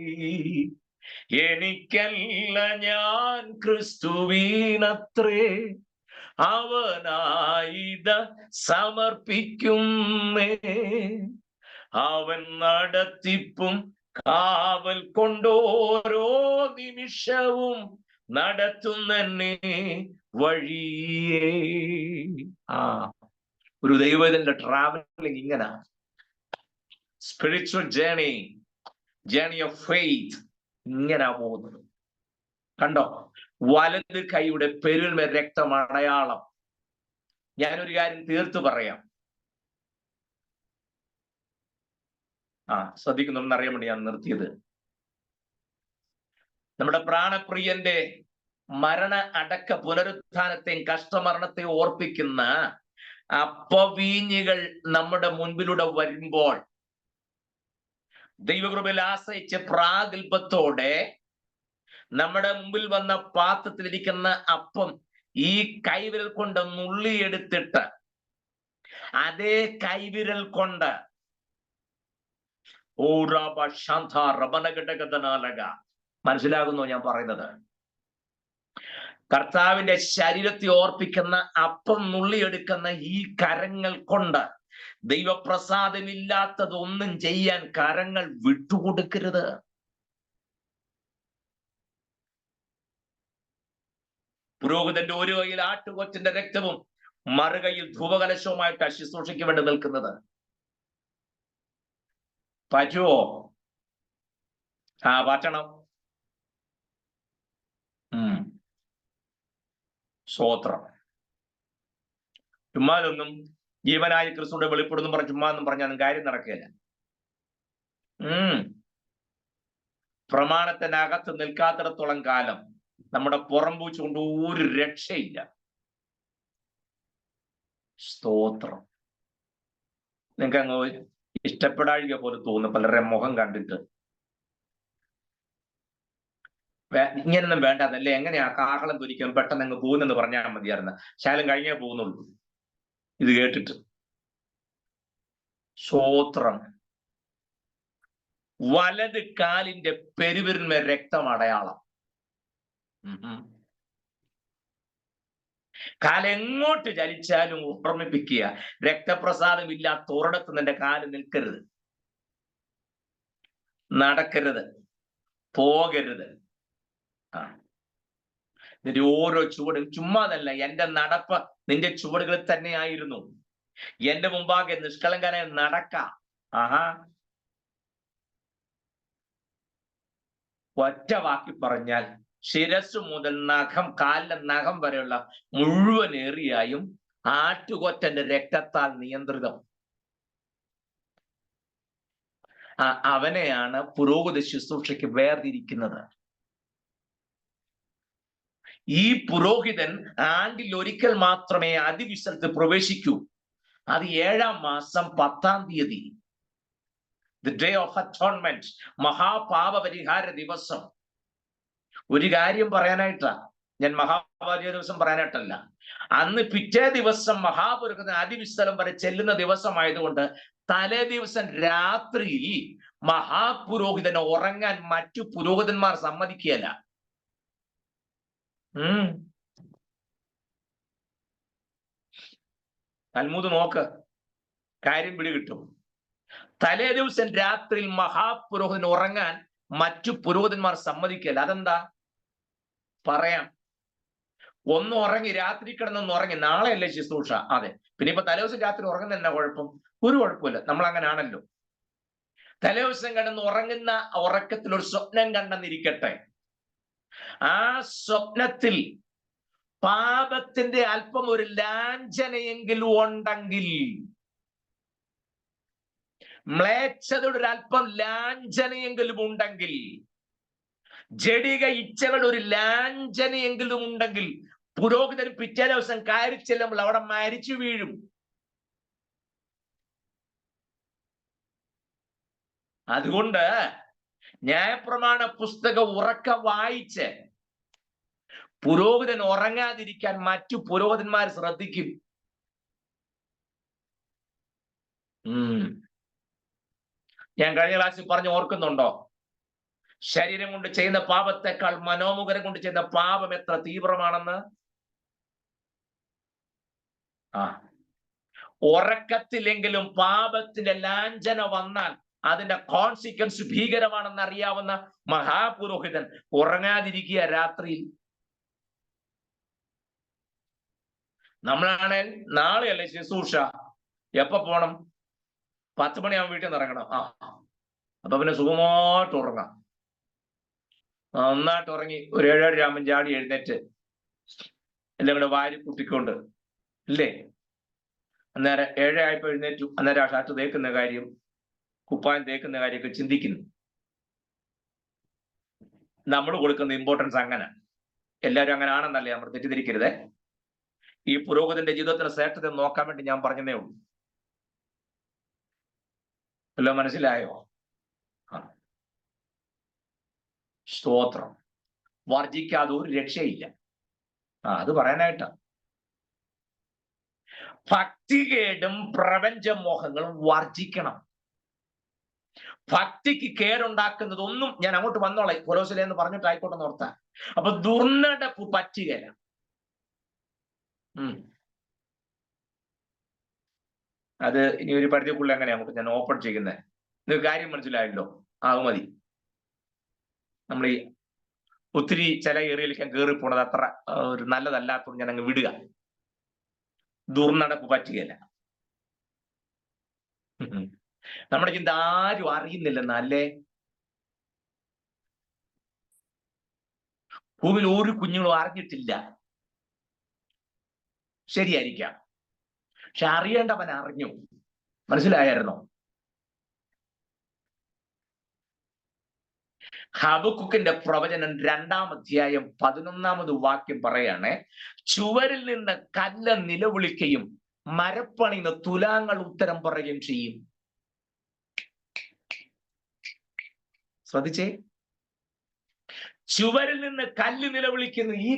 എനിക്കല്ല ഞാൻ ക്രിസ്തുവിനത്രേ, അവനായിത സമർപ്പിക്കുന്നേ. അവൻ നടത്തിപ്പും കാവൽ കൊണ്ടോരോ നിമിഷവും നടത്തുന്നെ വഴിയേ. ഒരു ദൈവത്തിന്റെ ട്രാവലിംഗ് ഇങ്ങനെ, സ്പിരിച്വൽ ജേണി ഓഫ് ഫെയ്ത്ത് ഇങ്ങനെ പോകുന്നത്. കണ്ടോ, വലത് കൈയുടെ പെരുവിരന്മേൽ രക്തം അടയാളം. ഞാനൊരു കാര്യം തീർത്തു പറയാം. ശ്രദ്ധിക്കുന്നുണ്ടെന്ന് അറിയാൻ വേണ്ടി ഞാൻ നിർത്തിയത്. നമ്മുടെ പ്രാണപ്രിയന്റെ മരണ അടക്ക പുനരുത്ഥാനത്തെയും കഷ്ടമരണത്തെയും ഓർപ്പിക്കുന്ന അപ്പവീഞ്ഞുകൾ നമ്മുടെ മുൻപിലൂടെ വരുമ്പോൾ ദൈവകൃപയിൽ ആശ്രയിച്ച് പ്രാഗൽഭത്തോടെ നമ്മുടെ മുമ്പിൽ വന്ന പാത്രത്തിലിരിക്കുന്ന അപ്പം ഈ കൈവിരൽ കൊണ്ട് നുള്ളിയെടുത്തിട്ട് അതേ കൈവിരൽ കൊണ്ട് മനസ്സിലാകുന്നു ഞാൻ പറയുന്നത്? കർത്താവിന്റെ ശരീരത്തെ ഓർപ്പിക്കുന്ന അപ്പം നുള്ളിയെടുക്കുന്ന ഈ കരങ്ങൾ കൊണ്ട് ദൈവപ്രസാദമില്ലാത്തതൊന്നും ചെയ്യാൻ കരങ്ങൾ വിട്ടുകൊടുക്കരുത്. പുരോഹിതന്റെ ഒരു കൈയിൽ ആട്ടുകൊറ്റന്റെ രക്തവും മറുകൈയിൽ ധൂപകലശവുമായിട്ട് ശുശ്രൂഷയ്ക്ക് വേണ്ടി നിൽക്കുന്നത്. പറ്റുമോ? പറ്റണം. സ്തോത്രം. ചുമ്മാതൊന്നും ജീവനായ ക്രിസ്തുവിടെ വെളിപ്പെടുന്നു പറഞ്ഞ ചുമ്മാന്നും പറഞ്ഞാൽ കാര്യം നടക്കുകയില്ല. പ്രമാണത്തിനകത്ത് നിൽക്കാത്തിടത്തോളം കാലം നമ്മുടെ പുറംപൂച്ച് കൊണ്ട് ഒരു രക്ഷയില്ല. സ്തോത്രം. നിങ്ങൾക്ക് അങ്ങ് ഇഷ്ടപ്പെടാഴിക പോലെ തോന്നും പലരുടെ മുഖം കണ്ടിട്ട്. ഇങ്ങനൊന്നും വേണ്ടതല്ലേ, എങ്ങനെയാ കാഹളം തുരിക്കും പെട്ടെന്ന് അങ്ങ് പോകുന്നെന്ന് പറഞ്ഞാൽ മതിയായിരുന്നു. ശാലം കഴിഞ്ഞേ പോകുന്നുള്ളൂ ഇത് കേട്ടിട്ട്. സ്തോത്രം. വലത് കാലിന്റെ പെരുവിരന്മേൽ രക്തമടയാളം. കാലെങ്ങോട്ട് ചലിച്ചാലും ഓർമ്മിപ്പിക്കുക, രക്തപ്രസാദം ഇല്ലാത്ത ഒരിടത്ത് നിന്റെ കാല് നിൽക്കരുത്, നടക്കരുത്, പോകരുത്. നിന്റെ ഓരോ ചുവടും ചുമ്മാതല്ല, എന്റെ നടപ്പ് നിന്റെ ചുവടുകളിൽ തന്നെയായിരുന്നു. എന്റെ മുമ്പാകെ നിഷ്കളങ്കനായി നടക്കാം. ഒറ്റ വാക്കി പറഞ്ഞാൽ ശിരസ് മുതൽ നഖം, കാലിലെ നഖം വരെയുള്ള മുഴുവൻ ഏറിയായും ആട്ടുകൊറ്റന്റെ രക്തത്താൽ നിയന്ത്രിതം. അവനെയാണ് പുരോഹിത ശുശ്രൂഷയ്ക്ക് വേർതിരിക്കുന്നത്. ഈ പുരോഹിതൻ ആണ്ടിൽ ഒരിക്കൽ മാത്രമേ അതിവിശുദ്ധത്തിൽ പ്രവേശിക്കൂ. അത് 7-ാം മാസം 10-ാം തീയതി, ദി ഡേ ഓഫ് അറ്റോൺമെന്റ്, മഹാപാപപരിഹാര ദിവസം. ഒരു കാര്യം പറയാനായിട്ടാ, ഞാൻ മഹാപാപ ദിവസം പറയാനായിട്ടല്ല, അന്ന് പിറ്റേ ദിവസം മഹാപുരോഹിതൻ അതിവിശുദ്ധം വരെ ചെല്ലുന്ന ദിവസമായതുകൊണ്ട് തലേ ദിവസം രാത്രി മഹാപുരോഹിതന് ഉറങ്ങാൻ മറ്റു പുരോഹിതന്മാർ സമ്മതിക്കുകയല്ല. തൽമൂദ് നോക്ക്, കാര്യം പിടികിട്ടും. തലേ ദിവസം രാത്രിയിൽ മഹാപുരോഹിതന് ഉറങ്ങാൻ മറ്റു പുരോഹിതന്മാർ സമ്മതിക്കല്ല. അതെന്താ പറയാം. ഒന്ന് ഉറങ്ങി, രാത്രി കിടന്നൊന്ന് ഉറങ്ങി, നാളെയല്ലേ ശുശ്രൂഷ. അതെ, പിന്നെ ഇപ്പൊ തലേദിവസം രാത്രി ഉറങ്ങുന്ന എന്നാ കുഴപ്പം? ഒരു കുഴപ്പമില്ല, നമ്മൾ അങ്ങനാണല്ലോ. തലേദിവസം കിടന്ന് ഉറങ്ങുന്ന ഉറക്കത്തിൽ ഒരു സ്വപ്നം കണ്ടെന്നിരിക്കട്ടെ. ആ സ്വപ്നത്തിൽ പാപത്തിന്റെ അല്പം ഒരു ലാഞ്ചനയെങ്കിലും ഉണ്ടെങ്കിൽ, മ്ലേച്ഛതയുടെ ഒരു അല്പം ലാഞ്ചനയെങ്കിലും ഉണ്ടെങ്കിൽ, ജഡിക ഇച്ഛകളുടെ ഒരു ലാഞ്ചനയെങ്കിലും ഉണ്ടെങ്കിൽ, പുരോഹിതൻ പിറ്റേ ദിവസം കയറി ചെല്ലുമ്പോൾ അവിടെ മരിച്ചു വീഴും. അതുകൊണ്ട് ന്യായപ്രമാണ പുസ്തകം ഉറക്ക വായിച്ച് പുരോഹിതൻ ഉറങ്ങാതിരിക്കാൻ മറ്റു പുരോഹിതന്മാർ ശ്രദ്ധിക്കും. ഞാൻ കഴിഞ്ഞ ക്ലാസ്സിൽ പറഞ്ഞു ഓർക്കുന്നുണ്ടോ? ശരീരം കൊണ്ട് ചെയ്യുന്ന പാപത്തെക്കാൾ മനോമുഖരം കൊണ്ട് ചെയ്യുന്ന പാപം എത്ര തീവ്രമാണെന്ന്. ഉറക്കത്തിലെങ്കിലും പാപത്തിന്റെ ലാഞ്ചന വന്നാൽ അതിന്റെ കോൺസിക്വൻസ് ഭീകരമാണെന്ന് അറിയാവുന്ന മഹാപുരോഹിതൻ ഉറങ്ങാതിരിക്കുക രാത്രിയിൽ. നമ്മളാണെങ്കിൽ നാളെയല്ലേ ശുശ്രൂഷ, എപ്പോ പോണം? 10 മണിയാകുമ്പോൾ വീട്ടിൽ നിന്ന് ഇറങ്ങണം. അപ്പൊ പിന്നെ സുഖമായിട്ട് ഉറങ്ങാം. നന്നായിട്ട് ഉറങ്ങി ഒരു 7:30 ആകുമ്പോൾ ചാടി എഴുന്നേറ്റ് എല്ലാം കൂടെ വാരി കുത്തിക്കൊണ്ട് ഇല്ലേ, അന്നേരം 7 ആയപ്പോൾ എഴുന്നേറ്റു. അന്നേരം ആ ഷർട്ട് തേക്കുന്ന കാര്യം, കുപ്പായം തേക്കുന്ന കാര്യമൊക്കെ ചിന്തിക്കുന്നു. നമ്മൾ കൊടുക്കുന്ന ഇമ്പോർട്ടൻസ് അങ്ങനെ. എല്ലാവരും അങ്ങനെ ആണെന്നല്ലേ, നമ്മൾ തെറ്റിദ്ധരിക്കരുതേ. ഈ പുരോഹിതന്റെ ജീവിതത്തിലെ ശ്രേഷ്ഠത നോക്കാൻ വേണ്ടി ഞാൻ പറഞ്ഞതേ ഉള്ളൂ. എല്ലാം മനസ്സിലായോ? സ്തോത്രം. വർജിക്കാതെ ഒരു രക്ഷയില്ല. അത് പറയാനായിട്ടാ. ഭക്തികേടും പ്രപഞ്ചമോഹങ്ങളും വർജിക്കണം. ഭക്തിക്ക് കേടുണ്ടാക്കുന്നതൊന്നും, ഞാൻ അങ്ങോട്ട് വന്നോളാം, കൊലോസിലെ എന്ന് പറഞ്ഞിട്ട് ആയിക്കോട്ടെ ഓർത്താ. അപ്പൊ ദുർനടപ്പ് പറ്റുകയില്ല. അത് ഇനി ഒരു പരിധിക്കുള്ള എങ്ങനെയാ നമുക്ക് ഞാൻ ഓപ്പൺ ചെയ്യുന്നത്? നിങ്ങൾക്ക് കാര്യം മനസ്സിലായല്ലോ? അത് മതി. നമ്മൾ ഈ ഒത്തിരി ചില ഏരിയയിലേക്ക് കയറി പോണത് അത്ര ഒരു നല്ലതല്ലാത്തതുകൊണ്ട് ഞാൻ അങ്ങ് വിടുക. ദുർനടപ്പ് പറ്റുകയില്ല. നമ്മുടെ ചിന്ത ആരും അറിയുന്നില്ലെന്നല്ലേ. ഭൂമിയിൽ ഒരു കുഞ്ഞുങ്ങളും അറിഞ്ഞിട്ടില്ല. ശരിയായിരിക്കാം. പക്ഷെ അറിയേണ്ടവൻ അറിഞ്ഞു. മനസ്സിലായിരുന്നോ? ഹബക്കുക്കിന്റെ പ്രവചനം 2-ാം അധ്യായം 11-ാമത് വാക്യം പറയാണ്, ചുവരിൽ നിന്ന് കല്ല് നിലവിളിക്കുകയും മരപ്പണിന്ന് തുലാങ്ങൾ ഉത്തരം പറയുകയും ചെയ്യും. ശ്രദ്ധിച്ചേ, ചുവരിൽ നിന്ന് കല്ല് നിലവിളിക്കുന്നു. ഈ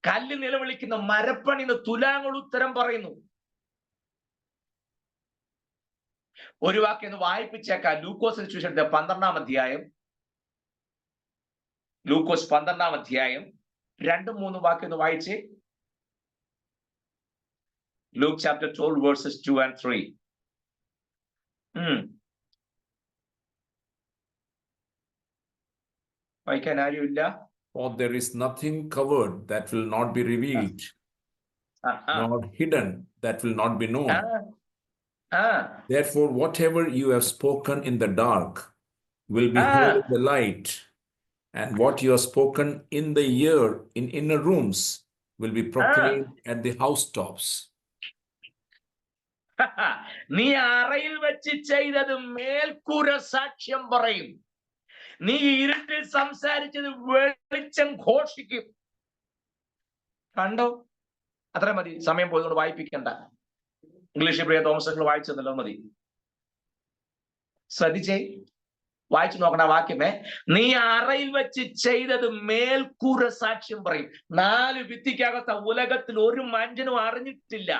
കല്ല് നിലവിളിക്കുന്ന മരപ്പണിന്ന് തുലാങ്ങൾ ഉത്തരം പറയുന്നു. ഒരു വാക്യം വായിപ്പിച്ചേക്കാം. ലൂക്കോസ് സുവിശേഷത്തിന്റെ 12-ാം അധ്യായം, ലൂക്കോസ് 12-ാം അധ്യായം 2-3 വാക്യം വായിച്ചേ. Luke chapter 12 verses 2 and 3. വായിക്കാൻ ആരുമില്ല? For there is nothing covered that will not be revealed, nor hidden that will not be known. Therefore, whatever you have spoken in the dark will be heard in the light, and what you have spoken in the ear in inner rooms will be proclaimed at the housetops. നീ അറയിൽ വെച്ച് ചെയ്തത് മേൽക്കൂര സാക്ഷ്യം പറയും. നീ ഇരുട്ടിൽ സംസാരിച്ചത് വെളിച്ചം ഘോഷിക്കും. കണ്ടോ? അത്ര മതി. സമയം പോയതുകൊണ്ട് വായിപ്പിക്കണ്ട. ഇംഗ്ലീഷ് പ്രിയ തോമസ് വായിച്ചെന്നല്ലോ, മതി. ശ്രദ്ധിച്ചേ, വായിച്ചു നോക്കണ വാക്യമേ. നീ അറയിൽ വെച്ച് ചെയ്തത് മേൽക്കൂര സാക്ഷ്യം പറയും. 4 ഭിത്തിക്കകത്ത ഉലകത്തിൽ ഒരു മനുഷ്യനും അറിഞ്ഞിട്ടില്ല.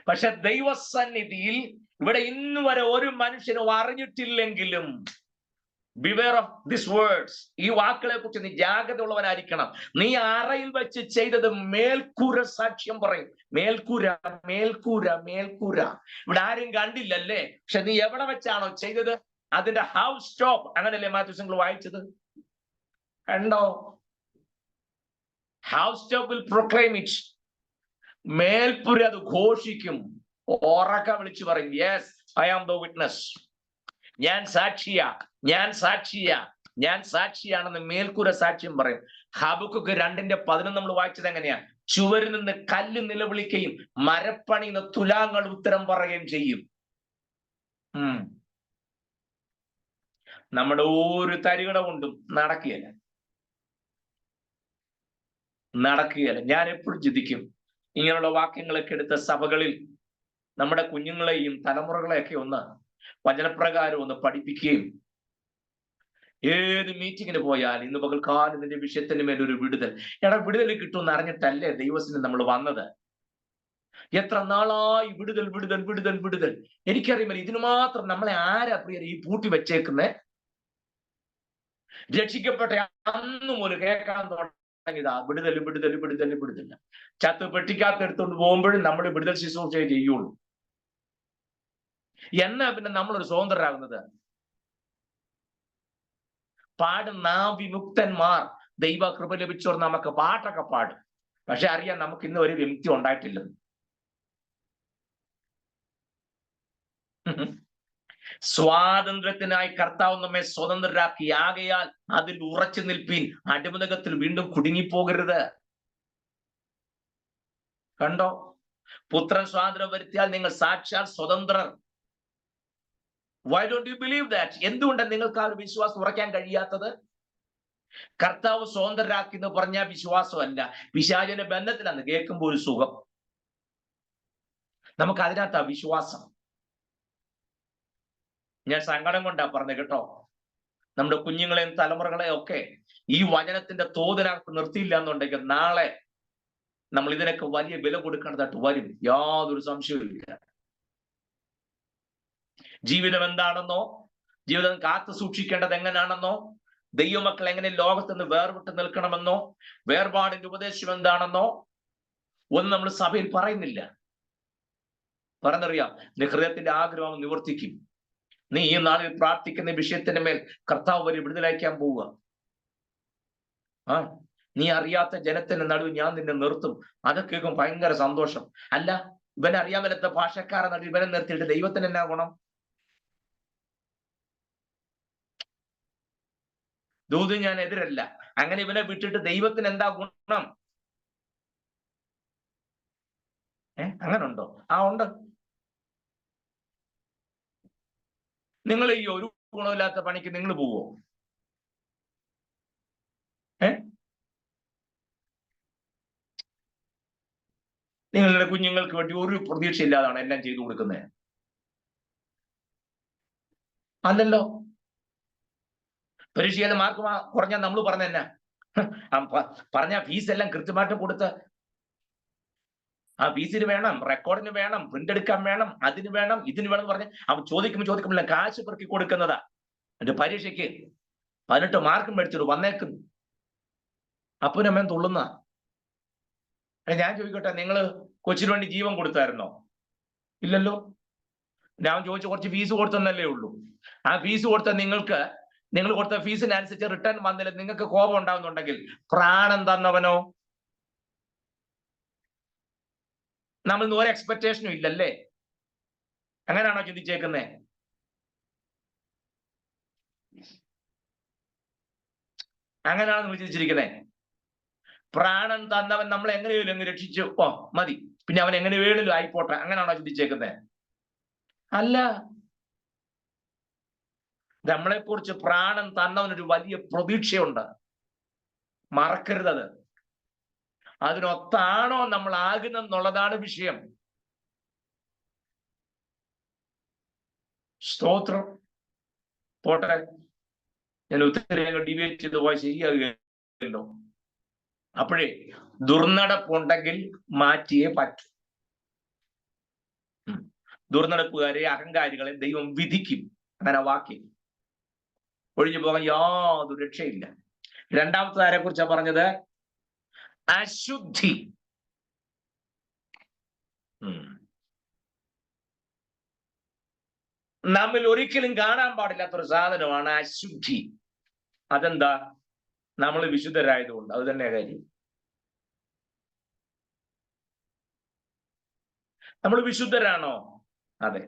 പക്ഷെ ദൈവസന്നിധിയിൽ ഇവിടെ ഇന്ന് വരെ ഒരു മനുഷ്യനും അറിഞ്ഞിട്ടില്ലെങ്കിലും, ബിവെയർ ഓഫ് ദിസ് വേർഡ്സ്, ഈ വാക്കുകളെ കുറിച്ച് നീ ജാഗ്രത ഉള്ളവനായിരിക്കണം. നീ അറയിൽ വെച്ച് ചെയ്തത് മേൽക്കൂര സാക്ഷ്യം പറയും. മേൽക്കൂര, മേൽക്കൂര, മേൽക്കൂര. ഇവിടെ ആരും കണ്ടില്ലല്ലേ? പക്ഷെ നീ എവിടെ വെച്ചാണോ ചെയ്തത് അതിന്റെ ഹൗസ് ടോപ്പ്, അങ്ങനല്ലേ മാത്യു നിങ്ങൾ വായിച്ചത്? കണ്ടോ? Housetop will proclaim it. മേൽപ്പുര അത് ഘോഷിക്കും, ഉറക്കെ വിളിച്ചു പറയും, yes I am the witness. ഞാൻ സാക്ഷിയാ, ഞാൻ സാക്ഷിയാ, ഞാൻ സാക്ഷിയാണെന്ന് മേൽക്കൂര സാക്ഷ്യം പറയും. ഹബക്കുക്ക് 2:11 നമ്മൾ വായിച്ചത് എങ്ങനെയാ? ചുവരിൽ നിന്ന് കല്ല് നിലവിളിക്കുകയും മരപ്പണിന്ന് തുലാങ്ങൾ ഉത്തരം പറയുകയും ചെയ്യും. നമ്മുടെ ഒരു തരികട കൊണ്ടും നടക്കുകയല്ല. ഞാൻ എപ്പോഴും ചിന്തിക്കും, ഇങ്ങനെയുള്ള വാക്യങ്ങളൊക്കെ എടുത്ത സഭകളിൽ നമ്മുടെ കുഞ്ഞുങ്ങളെയും തലമുറകളെയൊക്കെ ഒന്ന് വചനപ്രകാരം ഒന്ന് പഠിപ്പിക്കുകയും, ഏത് മീറ്റിങ്ങിന് പോയാൽ ഇന്ന് പകൽക്കാലം ഇതിന്റെ വിഷയത്തിന് മേലൊരു വിടുതൽ, വിടുതൽ കിട്ടുമെന്ന് അറിഞ്ഞിട്ടല്ലേ ദൈവത്തിന് നമ്മൾ വന്നത്? എത്ര നാളായി വിടുതൽ വിടുതൽ വിടുതൽ വിടുതൽ. എനിക്കറിയുമല്ലോ, ഇതിനു മാത്രം നമ്മളെ ആരാ പ്രിയർ ഈ പൂട്ടി വെച്ചേക്കുന്നേ? രക്ഷിക്കപ്പെട്ട അന്ന് മുതൽ കേൾക്കാൻ തുടങ്ങിയതാ വിടുതൽ വിടുതൽ വിടുതൽ വിടുതൽ. ചത്ത് പെട്ടിക്കകത്ത് എടുത്തുകൊണ്ട് പോകുമ്പോഴും നമ്മൾ വിടുതൽ ശുശ്രൂഷ ചെയ്യുള്ളൂ. എന്നാ പിന്നെ നമ്മളൊരു സ്വതന്ത്രരാകുന്നത്? പാടുന്ന വിമുക്തന്മാർ, ദൈവ കൃപ ലഭിച്ചവർ നമുക്ക് പാട്ടൊക്കെ പാടും. പക്ഷെ അറിയാം നമുക്ക് ഇന്ന് ഒരു വിമുക്തി ഉണ്ടായിട്ടില്ലെന്ന്. സ്വാതന്ത്ര്യത്തിനായി കർത്താവ് നമ്മെ സ്വതന്ത്രരാക്കി. ആകയാൽ അതിൽ ഉറച്ചു നിൽപ്പീൻ, അടിമതത്തിൽ വീണ്ടും കുടുങ്ങിപ്പോകരുത്. കണ്ടോ? പുത്രൻ സ്വാതന്ത്ര്യം വരുത്തിയാൽ നിങ്ങൾ സാക്ഷാൽ സ്വതന്ത്രർ. Why don't you believe that? എന്തുകൊണ്ടാണ് നിങ്ങൾക്ക് ആ ഒരു വിശ്വാസം ഉറക്കാൻ കഴിയാത്തത്? കർത്താവ് സ്വതന്ത്രരാക്കി എന്ന് പറഞ്ഞാൽ വിശ്വാസമല്ല, പിശാചിന്റെ ബന്ധത്തിലാണ്. കേൾക്കുമ്പോൾ ഒരു സുഖം, നമുക്ക് അതിനകത്താ വിശ്വാസം. ഞാൻ സങ്കടം കൊണ്ടാ പറഞ്ഞത് കേട്ടോ. നമ്മുടെ കുഞ്ഞുങ്ങളെയും തലമുറകളെയും ഒക്കെ ഈ വചനത്തിന്റെ തോതിനകത്ത് നിർത്തിയില്ല എന്നുണ്ടെങ്കിൽ നാളെ നമ്മൾ ഇതിനൊക്കെ വലിയ വില കൊടുക്കേണ്ടതായിട്ട് വരും. യാതൊരു സംശയവുമില്ല. ജീവിതം എന്താണെന്നോ, ജീവിതം കാത്തു സൂക്ഷിക്കേണ്ടത് എങ്ങനെയാണെന്നോ, ദൈവമക്കൾ എങ്ങനെ ലോകത്ത് നിന്ന് വേർവിട്ട് നിൽക്കണമെന്നോ, വേർപാടിന്റെ ഉപദേശം എന്താണെന്നോ ഒന്നും നമ്മൾ സഭയിൽ പറയുന്നില്ല. പറഞ്ഞറിയാം, നിന്റെ ഹൃദയത്തിന്റെ ആഗ്രഹം നിവർത്തിക്കും. നീ ഈ നാളിൽ പ്രാർത്ഥിക്കുന്ന വിഷയത്തിന്റെ മേൽ കർത്താവ് വരെ വിടുതലയക്കാൻ പോവുക. നീ അറിയാത്ത ജനത്തിന്റെ നടുവിൽ ഞാൻ നിന്നെ നിർത്തും. അതൊക്കെ ഭയങ്കര സന്തോഷം. അല്ല, ഇവനെ അറിയാൻ മേലത്തെ ഭാഷക്കാരൻ നടുവിൽ ഇവനെ നിർത്തിയിട്ട് ദൈവത്തിന് എന്നാ ഗുണം? ദൂത് ഞാൻ എതിരല്ല. അങ്ങനെ ഇവനെ വിട്ടിട്ട് ദൈവത്തിന് എന്താ ഗുണം? അങ്ങനെ ഉണ്ടോ? ഉണ്ട്. നിങ്ങൾ ഈ ഒരു ഗുണമില്ലാത്ത പണിക്ക് നിങ്ങൾ പോവോ? നിങ്ങളുടെ കുഞ്ഞുങ്ങൾക്ക് വേണ്ടി ഒരു പ്രതീക്ഷയില്ലാതാണ് എല്ലാം ചെയ്തു കൊടുക്കുന്നത്? അല്ലല്ലോ. പരീക്ഷയിൽ മാർക്ക് കുറഞ്ഞാൽ നമ്മൾ പറഞ്ഞ എന്നാ? പറഞ്ഞ ഫീസ് എല്ലാം കൃത്യമായിട്ട് കൊടുത്ത് ആ ഫീസിന് വേണം, റെക്കോർഡിന് വേണം, പ്രിന്റ് എടുക്കാൻ വേണം, അതിന് വേണം, ഇതിന് വേണം എന്ന് പറഞ്ഞ് അവൻ ചോദിക്കുമ്പോൾ കാശ് പെറുക്കി കൊടുക്കുന്നതാ. എന്റെ പരീക്ഷയ്ക്ക് 18 മാർക്കും മേടിച്ചിട്ട് വന്നേക്കുന്നു. അപ്പനമ്മൻ തുള്ളുന്ന. ഞാൻ ചോദിക്കട്ടെ, നിങ്ങൾ കൊച്ചിന് വേണ്ടി ജീവൻ കൊടുത്തായിരുന്നോ? ഇല്ലല്ലോ. ഞാൻ ചോദിച്ചു കുറച്ച് ഫീസ് കൊടുത്തെന്നല്ലേ ഉള്ളൂ. ആ ഫീസ് കൊടുത്ത നിങ്ങൾ കൊടുത്ത ഫീസിനനുസരിച്ച് റിട്ടേൺ വന്നില്ല, നിങ്ങൾക്ക് കോപം ഉണ്ടാവുന്നുണ്ടെങ്കിൽ പ്രാണൻ തന്നവനോ? നമ്മൾ ഒരു എക്സ്പെക്ടേഷനും ഇല്ലല്ലേ? അങ്ങനെയാണോ ചിന്തിച്ചേക്കുന്നേ? അങ്ങനെയാണോ നമ്മൾ ചിന്തിച്ചിരിക്കുന്നേ? പ്രാണൻ തന്നവൻ നമ്മൾ എങ്ങനെയും അങ്ങ് രക്ഷിച്ചു, മതി, പിന്നെ അവൻ എങ്ങനെ വേണേലും ആയിപ്പോട്ടെ, അങ്ങനെയാണോ ചിന്തിച്ചേക്കുന്നേ? അല്ല. നമ്മളെക്കുറിച്ച് പ്രാണൻ തന്നവനൊരു വലിയ പ്രതീക്ഷയുണ്ട്, മറക്കരുതത്. അതിനൊത്താണോ നമ്മൾ ആകുന്നെന്നുള്ളതാണ് വിഷയം. സ്തോത്രം. പോട്ടെ, ഞാൻ ഉത്തരം ഡിബേറ്റ് ചെയ്ത് പോയി ശരിയാകുകയല്ലോ. അപ്പോഴേ ദുർനടപ്പുണ്ടെങ്കിൽ മാറ്റിയേ പറ്റൂ. ദുർനടപ്പുകാരെ, അഹങ്കാരികളെ ദൈവം വിധിക്കും. അങ്ങനെ വാക്യം ഒഴിഞ്ഞു പോകാൻ യാതൊരു രക്ഷയില്ല. രണ്ടാമത്തെ ആരെ കുറിച്ചാണ് പറഞ്ഞത്? അശുദ്ധി. നമ്മിൽ ഒരിക്കലും കാണാൻ പാടില്ലാത്തൊരു സാധനമാണ് അശുദ്ധി. അതെന്താ? നമ്മൾ വിശുദ്ധരായതുകൊണ്ട്. അത് തന്നെ കാര്യം. നമ്മൾ വിശുദ്ധരാണോ? അതെ.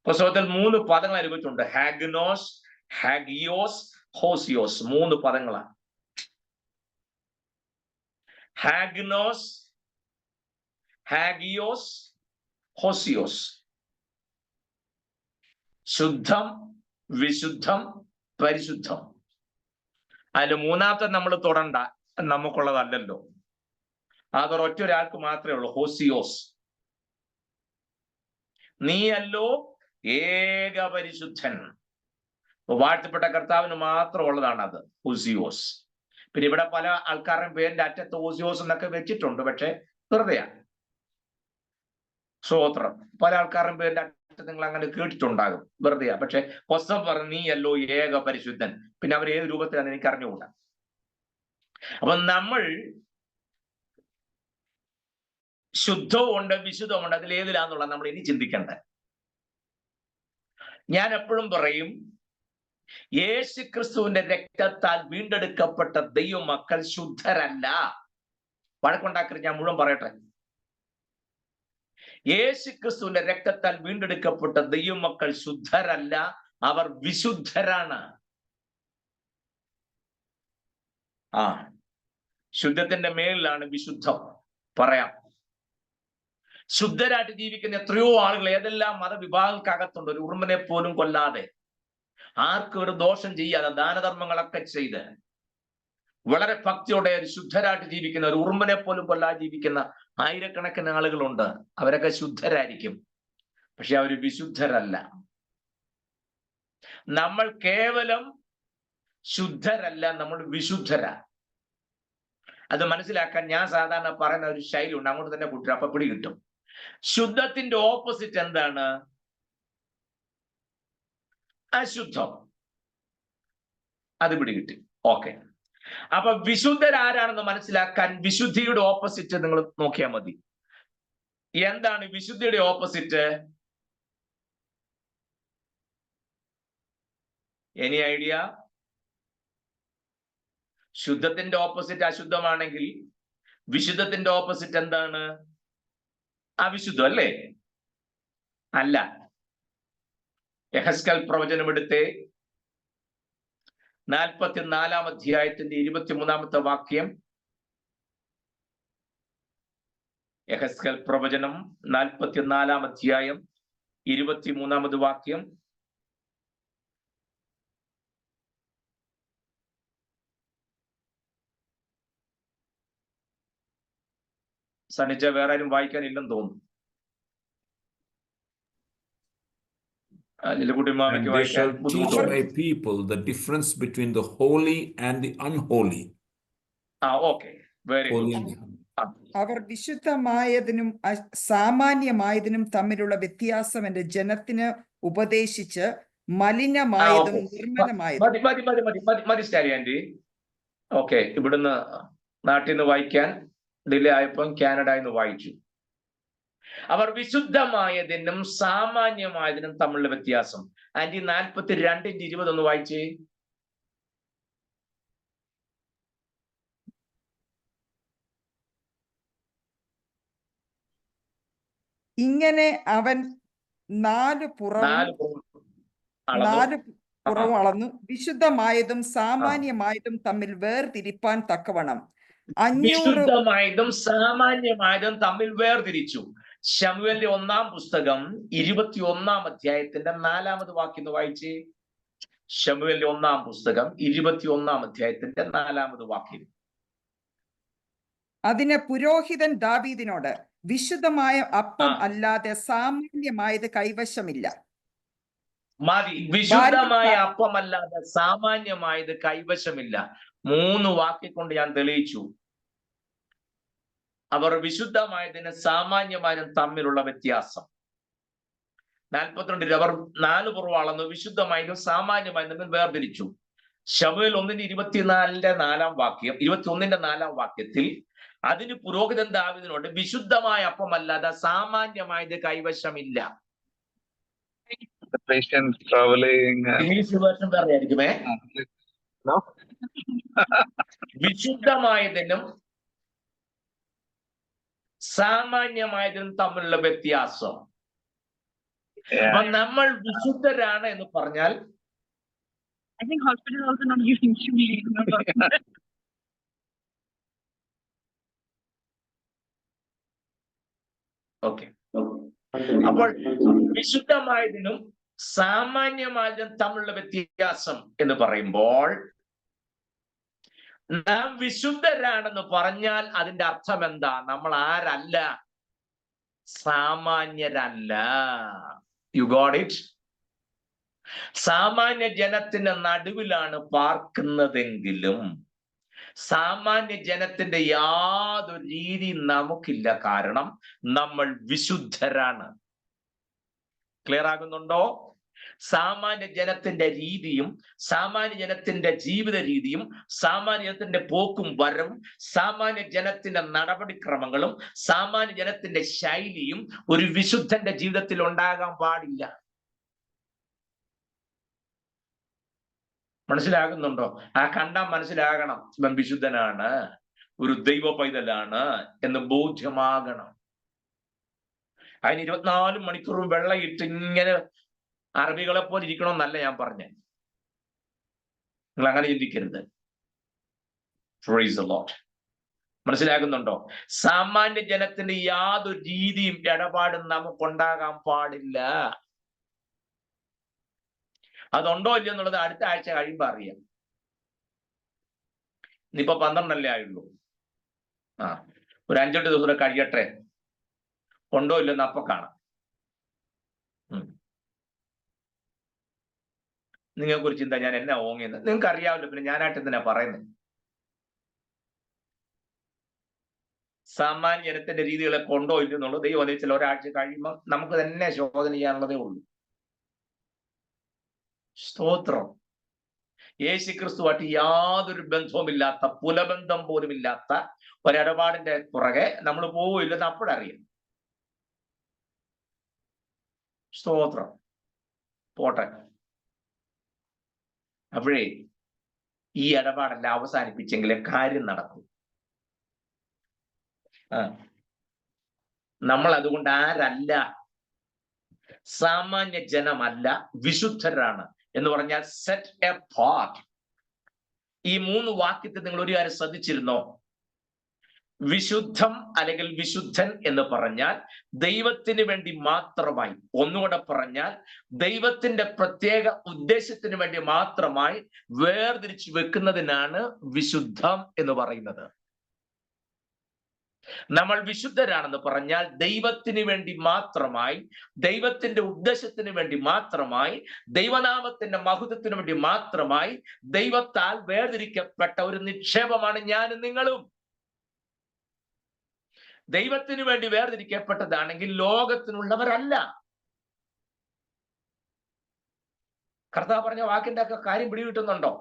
പുസ്തകത്തിൽ 3 പദങ്ങൾ അനുഭവിച്ചിട്ടുണ്ട്. ഹാഗ്നോസ്, ഹാഗിയോസ്, ഹോസിയോസ്. 3 പദങ്ങളാണ്. ഹാഗ്നോസ്, ഹാഗിയോസ്, ഹോസിയോസ്. ശുദ്ധം, വിശുദ്ധം, പരിശുദ്ധം. അതിൽ മൂന്നാമത്തെ നമ്മൾ തൊടണ്ട, നമുക്കുള്ളതല്ലല്ലോ. അതൊരൊറ്റ ഒരാൾക്ക് മാത്രമേ ഉള്ളൂ, ഹോസിയോസ്. നീയല്ലോ ഏക പരിശുദ്ധൻ. വാഴ്ത്തപ്പെട്ട കർത്താവിന് മാത്രം ഉള്ളതാണ് അത്, ഹോസിയോസ്. പിന്നെ ഇവിടെ പല ആൾക്കാരുടെയും പേരിന്റെ അറ്റത്ത് ഹോസിയോസ് എന്നൊക്കെ വെച്ചിട്ടുണ്ട്, പക്ഷെ വെറുതെയാ. സ്തോത്രം. പല ആൾക്കാരുടെയും പേരിന്റെ അറ്റത്ത് നിങ്ങൾ അങ്ങനെ കേട്ടിട്ടുണ്ടാകും, വെറുതെയാ. പക്ഷെ പുസ്തകം പറഞ്ഞു നീയല്ലോ ഏക പരിശുദ്ധൻ. പിന്നെ അവർ ഏത് രൂപത്തിലാണെന്ന് എനിക്ക് അറിഞ്ഞുകൂടാ. അപ്പൊ നമ്മൾ ശുദ്ധവുമുണ്ട്, വിശുദ്ധമുണ്ട്. അതിൽ ഏതിലാന്നുള്ള നമ്മൾ ഇനി ചിന്തിക്കേണ്ടത്. ഞാൻ എപ്പോഴും പറയും, യേശു ക്രിസ്തുവിന്റെ രക്തത്താൽ വീണ്ടെടുക്കപ്പെട്ട ദൈവമക്കൾ ശുദ്ധരല്ല. വഴക്കുണ്ടാക്കരുത്, ഞാൻ മുഴുവൻ പറയട്ടെ. യേശു ക്രിസ്തുവിന്റെ രക്തത്താൽ വീണ്ടെടുക്കപ്പെട്ട ദൈവമക്കൾ ശുദ്ധരല്ല, അവർ വിശുദ്ധരാണ്. ശുദ്ധത്തിന്റെ മേലിലാണ് വിശുദ്ധം. പറയാം, ശുദ്ധരായിട്ട് ജീവിക്കുന്ന എത്രയോ ആളുകൾ ഏതെല്ലാം മതവിഭാഗങ്ങൾക്കകത്തുണ്ട്. ഒരു ഉറുമ്പനെ പോലും കൊല്ലാതെ, ആർക്കും ഒരു ദോഷം ചെയ്യാതെ, ദാനധർമ്മങ്ങളൊക്കെ ചെയ്ത് വളരെ ഭക്തിയോടെ ശുദ്ധരായിട്ട് ജീവിക്കുന്ന, ഒരു ഉറുമ്പനെ പോലും കൊല്ലാതെ ജീവിക്കുന്ന ആയിരക്കണക്കിന് ആളുകളുണ്ട്. അവരൊക്കെ ശുദ്ധരായിരിക്കും, പക്ഷെ അവർ വിശുദ്ധരല്ല. നമ്മൾ കേവലം ശുദ്ധരല്ല, നമ്മൾ വിശുദ്ധരാ. അത് മനസ്സിലാക്കാൻ ഞാൻ സാധാരണ പറയുന്ന ഒരു ശൈലി ഉണ്ട്, അങ്ങോട്ട് തന്നെ കൂട്ടുക, അപ്പൊ പിടി കിട്ടും. ശുദ്ധത്തിന്റെ ഓപ്പോസിറ്റ് എന്താണ്? അശുദ്ധം. അത് പിടികിട്ടി. ഓക്കെ. അപ്പൊ വിശുദ്ധരാരാണെന്ന് മനസ്സിലാക്കാൻ വിശുദ്ധിയുടെ ഓപ്പോസിറ്റ് നിങ്ങൾ നോക്കിയാൽ മതി. എന്താണ് വിശുദ്ധിയുടെ ഓപ്പോസിറ്റ്? Any idea? ശുദ്ധത്തിന്റെ ഓപ്പോസിറ്റ് അശുദ്ധമാണെങ്കിൽ വിശുദ്ധത്തിന്റെ ഓപ്പോസിറ്റ് എന്താണ്? അവിശുദ്ധം അല്ലേ? അല്ല. യെഹെസ്കേൽ പ്രവചനം എടുത്തേ. 44 അധ്യായത്തിന്റെ 23 വാക്യം. യെഹെസ്കേൽ പ്രവചനം 44 അധ്യായം 23 വാക്യം. സനിച്ച വേറെ ആരും വായിക്കാനില്ലെന്ന് തോന്നുന്നു. And they shall teach my people the difference between the holy and the unholy. Okay, very good. അവർ വിശുദ്ധമായതിനും സാമാന്യമായതിനും തമ്മിലുള്ള വ്യത്യാസം എന്റെ ജനത്തിന് ഉപദേശിച്ച് മലിനമായതും നിർമ്മലമായതും. മതി സ്റ്റാലിയാൻഡി. ഓക്കെ, ഇവിടുന്ന് നാട്ടിൽ നിന്ന് വായിക്കാൻ ഡിലേ ആയപ്പോൾ കാനഡയിൽ നിന്ന് വായിച്ചു. അവർ വിശുദ്ധമായതിനും സാമാന്യമായതിനും തമ്മിലുള്ള വ്യത്യാസം. ആൻറ്റി 42:20 ഒന്ന് വായിച്ചേ. ഇങ്ങനെ അവൻ 4 പുറവും അളന്നു വിശുദ്ധമായതും സാമാന്യമായതും തമ്മിൽ വേർതിരിപ്പാൻ തക്കവണ്ണം 500 വിശുദ്ധമായതും സാമാന്യമായതും തമ്മിൽ വേർതിരിച്ചു. ശമൂവേലിന്റെ 1-ാം പുസ്തകം 21-ാം അധ്യായത്തിന്റെ 4-ാമത് വാക്യം വായിച്ച്. ശമൂവേലിന്റെ 1-ാം പുസ്തകം 21-ാം അധ്യായത്തിന്റെ 4-ാമത് വാക്യം. അതിന് പുരോഹിതൻ ദാവീദിനോട്, വിശുദ്ധമായ അപ്പം അല്ലാതെ സാമാന്യമായത് കൈവശമില്ല. മതി, വിശുദ്ധമായ അപ്പമല്ലാതെ സാമാന്യമായത് കൈവശമില്ല. 3 വാക്യം കൊണ്ട് ഞാൻ തെളിയിച്ചു. അവർ വിശുദ്ധമായതിന് സാമാന്യമായതും തമ്മിലുള്ള വ്യത്യാസം. 42 അവർ 4 പുറം അളന്നു വിശുദ്ധമായതും സാമാന്യമായതും തമ്മിൽ വേർതിരിച്ചു. ശമൂവേൽ 1:24 4-ാം വാക്യം 21 4-ാം വാക്യത്തിൽ അതിന് പുരോഹിതൻ ദാവീദിനോട്, വിശുദ്ധമായ അപ്പമല്ലാതെ സാമാന്യമായത് കൈവശമില്ല. ഇംഗ്ലീഷ് വേർഷൻ വേറെ ആയിരിക്കുമേ. വിശുദ്ധമായതിനും സാമാന്യമായതിനും തമ്മിലുള്ള വ്യത്യാസം. അപ്പൊ നമ്മൾ വിശുദ്ധരാണ് എന്ന് പറഞ്ഞാൽ ഓക്കെ. അപ്പോൾ വിശുദ്ധമായതിനും സാമാന്യമായതിനും തമ്മിലുള്ള വ്യത്യാസം എന്ന് പറയുമ്പോൾ നാം വിശുദ്ധരാണെന്ന് പറഞ്ഞാൽ അതിന്റെ അർത്ഥം എന്താ? നമ്മൾ ആരല്ല? സാമാന്യരല്ല. You got it? സാമാന്യ ജനത്തിന്റെ നടുവിലാണ് പാർക്കുന്നതെങ്കിലും സാമാന്യ ജനത്തിന്റെ യാതൊരു രീതി നമുക്കില്ല. കാരണം നമ്മൾ വിശുദ്ധരാണ്. ക്ലിയർ ആകുന്നുണ്ടോ? സാമാന്യ ജനത്തിന്റെ രീതിയും സാമാന്യ ജനത്തിന്റെ ജീവിത രീതിയും സാമാന്യ ജനത്തിന്റെ പോക്കും വരവും സാമാന്യ ജനത്തിന്റെ നടപടിക്രമങ്ങളും സാമാന്യ ജനത്തിന്റെ ശൈലിയും ഒരു വിശുദ്ധന്റെ ജീവിതത്തിൽ ഉണ്ടാകാൻ പാടില്ല. മനസ്സിലാകുന്നുണ്ടോ? കണ്ടാൽ മനസ്സിലാകണം ഇവൻ വിശുദ്ധനാണ്, ഒരു ദൈവ പൈതലാണ് എന്ന് ബോധ്യമാകണം. അതിന് 24 മണിക്കൂറും വെള്ളയിട്ട് ഇങ്ങനെ അറബികളെ പോലെ ഇരിക്കണമെന്നല്ല ഞാൻ പറഞ്ഞത്. നിങ്ങൾ അങ്ങനെ ചിന്തിക്കരുത്. Praise the Lord. മനസ്സിലാകുന്നുണ്ടോ? സാമാന്യ ജനത്തിന്റെ യാതൊരു രീതിയും ഇടപാടും നമുക്കുണ്ടാകാൻ പാടില്ല. അതുണ്ടോ ഇല്ലയോ എന്നുള്ളത് അടുത്ത ആഴ്ച കഴിയുമ്പോ അറിയാം. ഇന്നിപ്പോ 12 ആയുള്ളൂ. ഒരു 5-8 ദിവസം കഴിയട്ടെ, ഉണ്ടോ ഇല്ലെന്ന് അപ്പൊ കാണാം. നിങ്ങൾക്ക് ഒരു ചിന്ത, ഞാൻ എന്നാ ഓങ്ങിയെന്ന് നിങ്ങൾക്ക് അറിയാമല്ലോ, പിന്നെ ഞാനായിട്ട് എന്തിനാ പറയുന്നത്? സാമാന്യ ജനത്തിന്റെ രീതികളെ കൊണ്ടോ ഇല്ലെന്നുള്ളത് ദൈവം ചില ഒരാഴ്ച കഴിയുമ്പോൾ നമുക്ക് തന്നെ ശോധന ചെയ്യാനുള്ളതേ ഉള്ളൂ. സ്തോത്രം. യേശുക്രിസ്തുവായിട്ട് യാതൊരു ബന്ധവുമില്ലാത്ത, പുലബന്ധം പോലും ഇല്ലാത്ത ഒരിടപാടിന്റെ പുറകെ നമ്മൾ പോവില്ലെന്ന് അപ്പോഴറിയാം. സ്തോത്രം. പോട്ടെ. അപ്പോഴേ ഈ ഇടപാടെല്ലാം അവസാനിപ്പിച്ചെങ്കിലേ കാര്യം നടക്കും. നമ്മൾ അതുകൊണ്ട് ആരല്ല? സാമാന്യ ജനമല്ല, വിശുദ്ധരാണ്. എന്ന് പറഞ്ഞാൽ സെറ്റ് എ പാർട്ട്, ഈ 3 വാക്യത്തെ നിങ്ങൾ ഒരു കാര്യം ശ്രദ്ധിച്ചിരുന്നോ? വിശുദ്ധം അല്ലെങ്കിൽ വിശുദ്ധൻ എന്ന് പറഞ്ഞാൽ ദൈവത്തിന് വേണ്ടി മാത്രമായി, ഒന്നുകൂടെ പറഞ്ഞാൽ ദൈവത്തിന്റെ പ്രത്യേക ഉദ്ദേശത്തിന് വേണ്ടി മാത്രമായി വേർതിരിച്ചു വെക്കുന്നതിനാണ് വിശുദ്ധം എന്ന് പറയുന്നത്. നമ്മൾ വിശുദ്ധരാണെന്ന് പറഞ്ഞാൽ ദൈവത്തിന് വേണ്ടി മാത്രമായി, ദൈവത്തിന്റെ ഉദ്ദേശത്തിന് വേണ്ടി മാത്രമായി, ദൈവനാമത്തിന്റെ മഹത്വത്തിന് വേണ്ടി മാത്രമായി ദൈവത്താൽ വേർതിരിക്കപ്പെട്ട ഒരു നിക്ഷേപമാണ് ഞാനും നിങ്ങളും. ദൈവത്തിന് വേണ്ടി വേർതിരിക്കപ്പെട്ടതാണെങ്കിൽ ലോകത്തിനുള്ളവരല്ല. കർത്താവ് പറഞ്ഞ വാക്കിന്റെ ഒക്കെ കാര്യം പിടികിട്ടുന്നുണ്ടോ?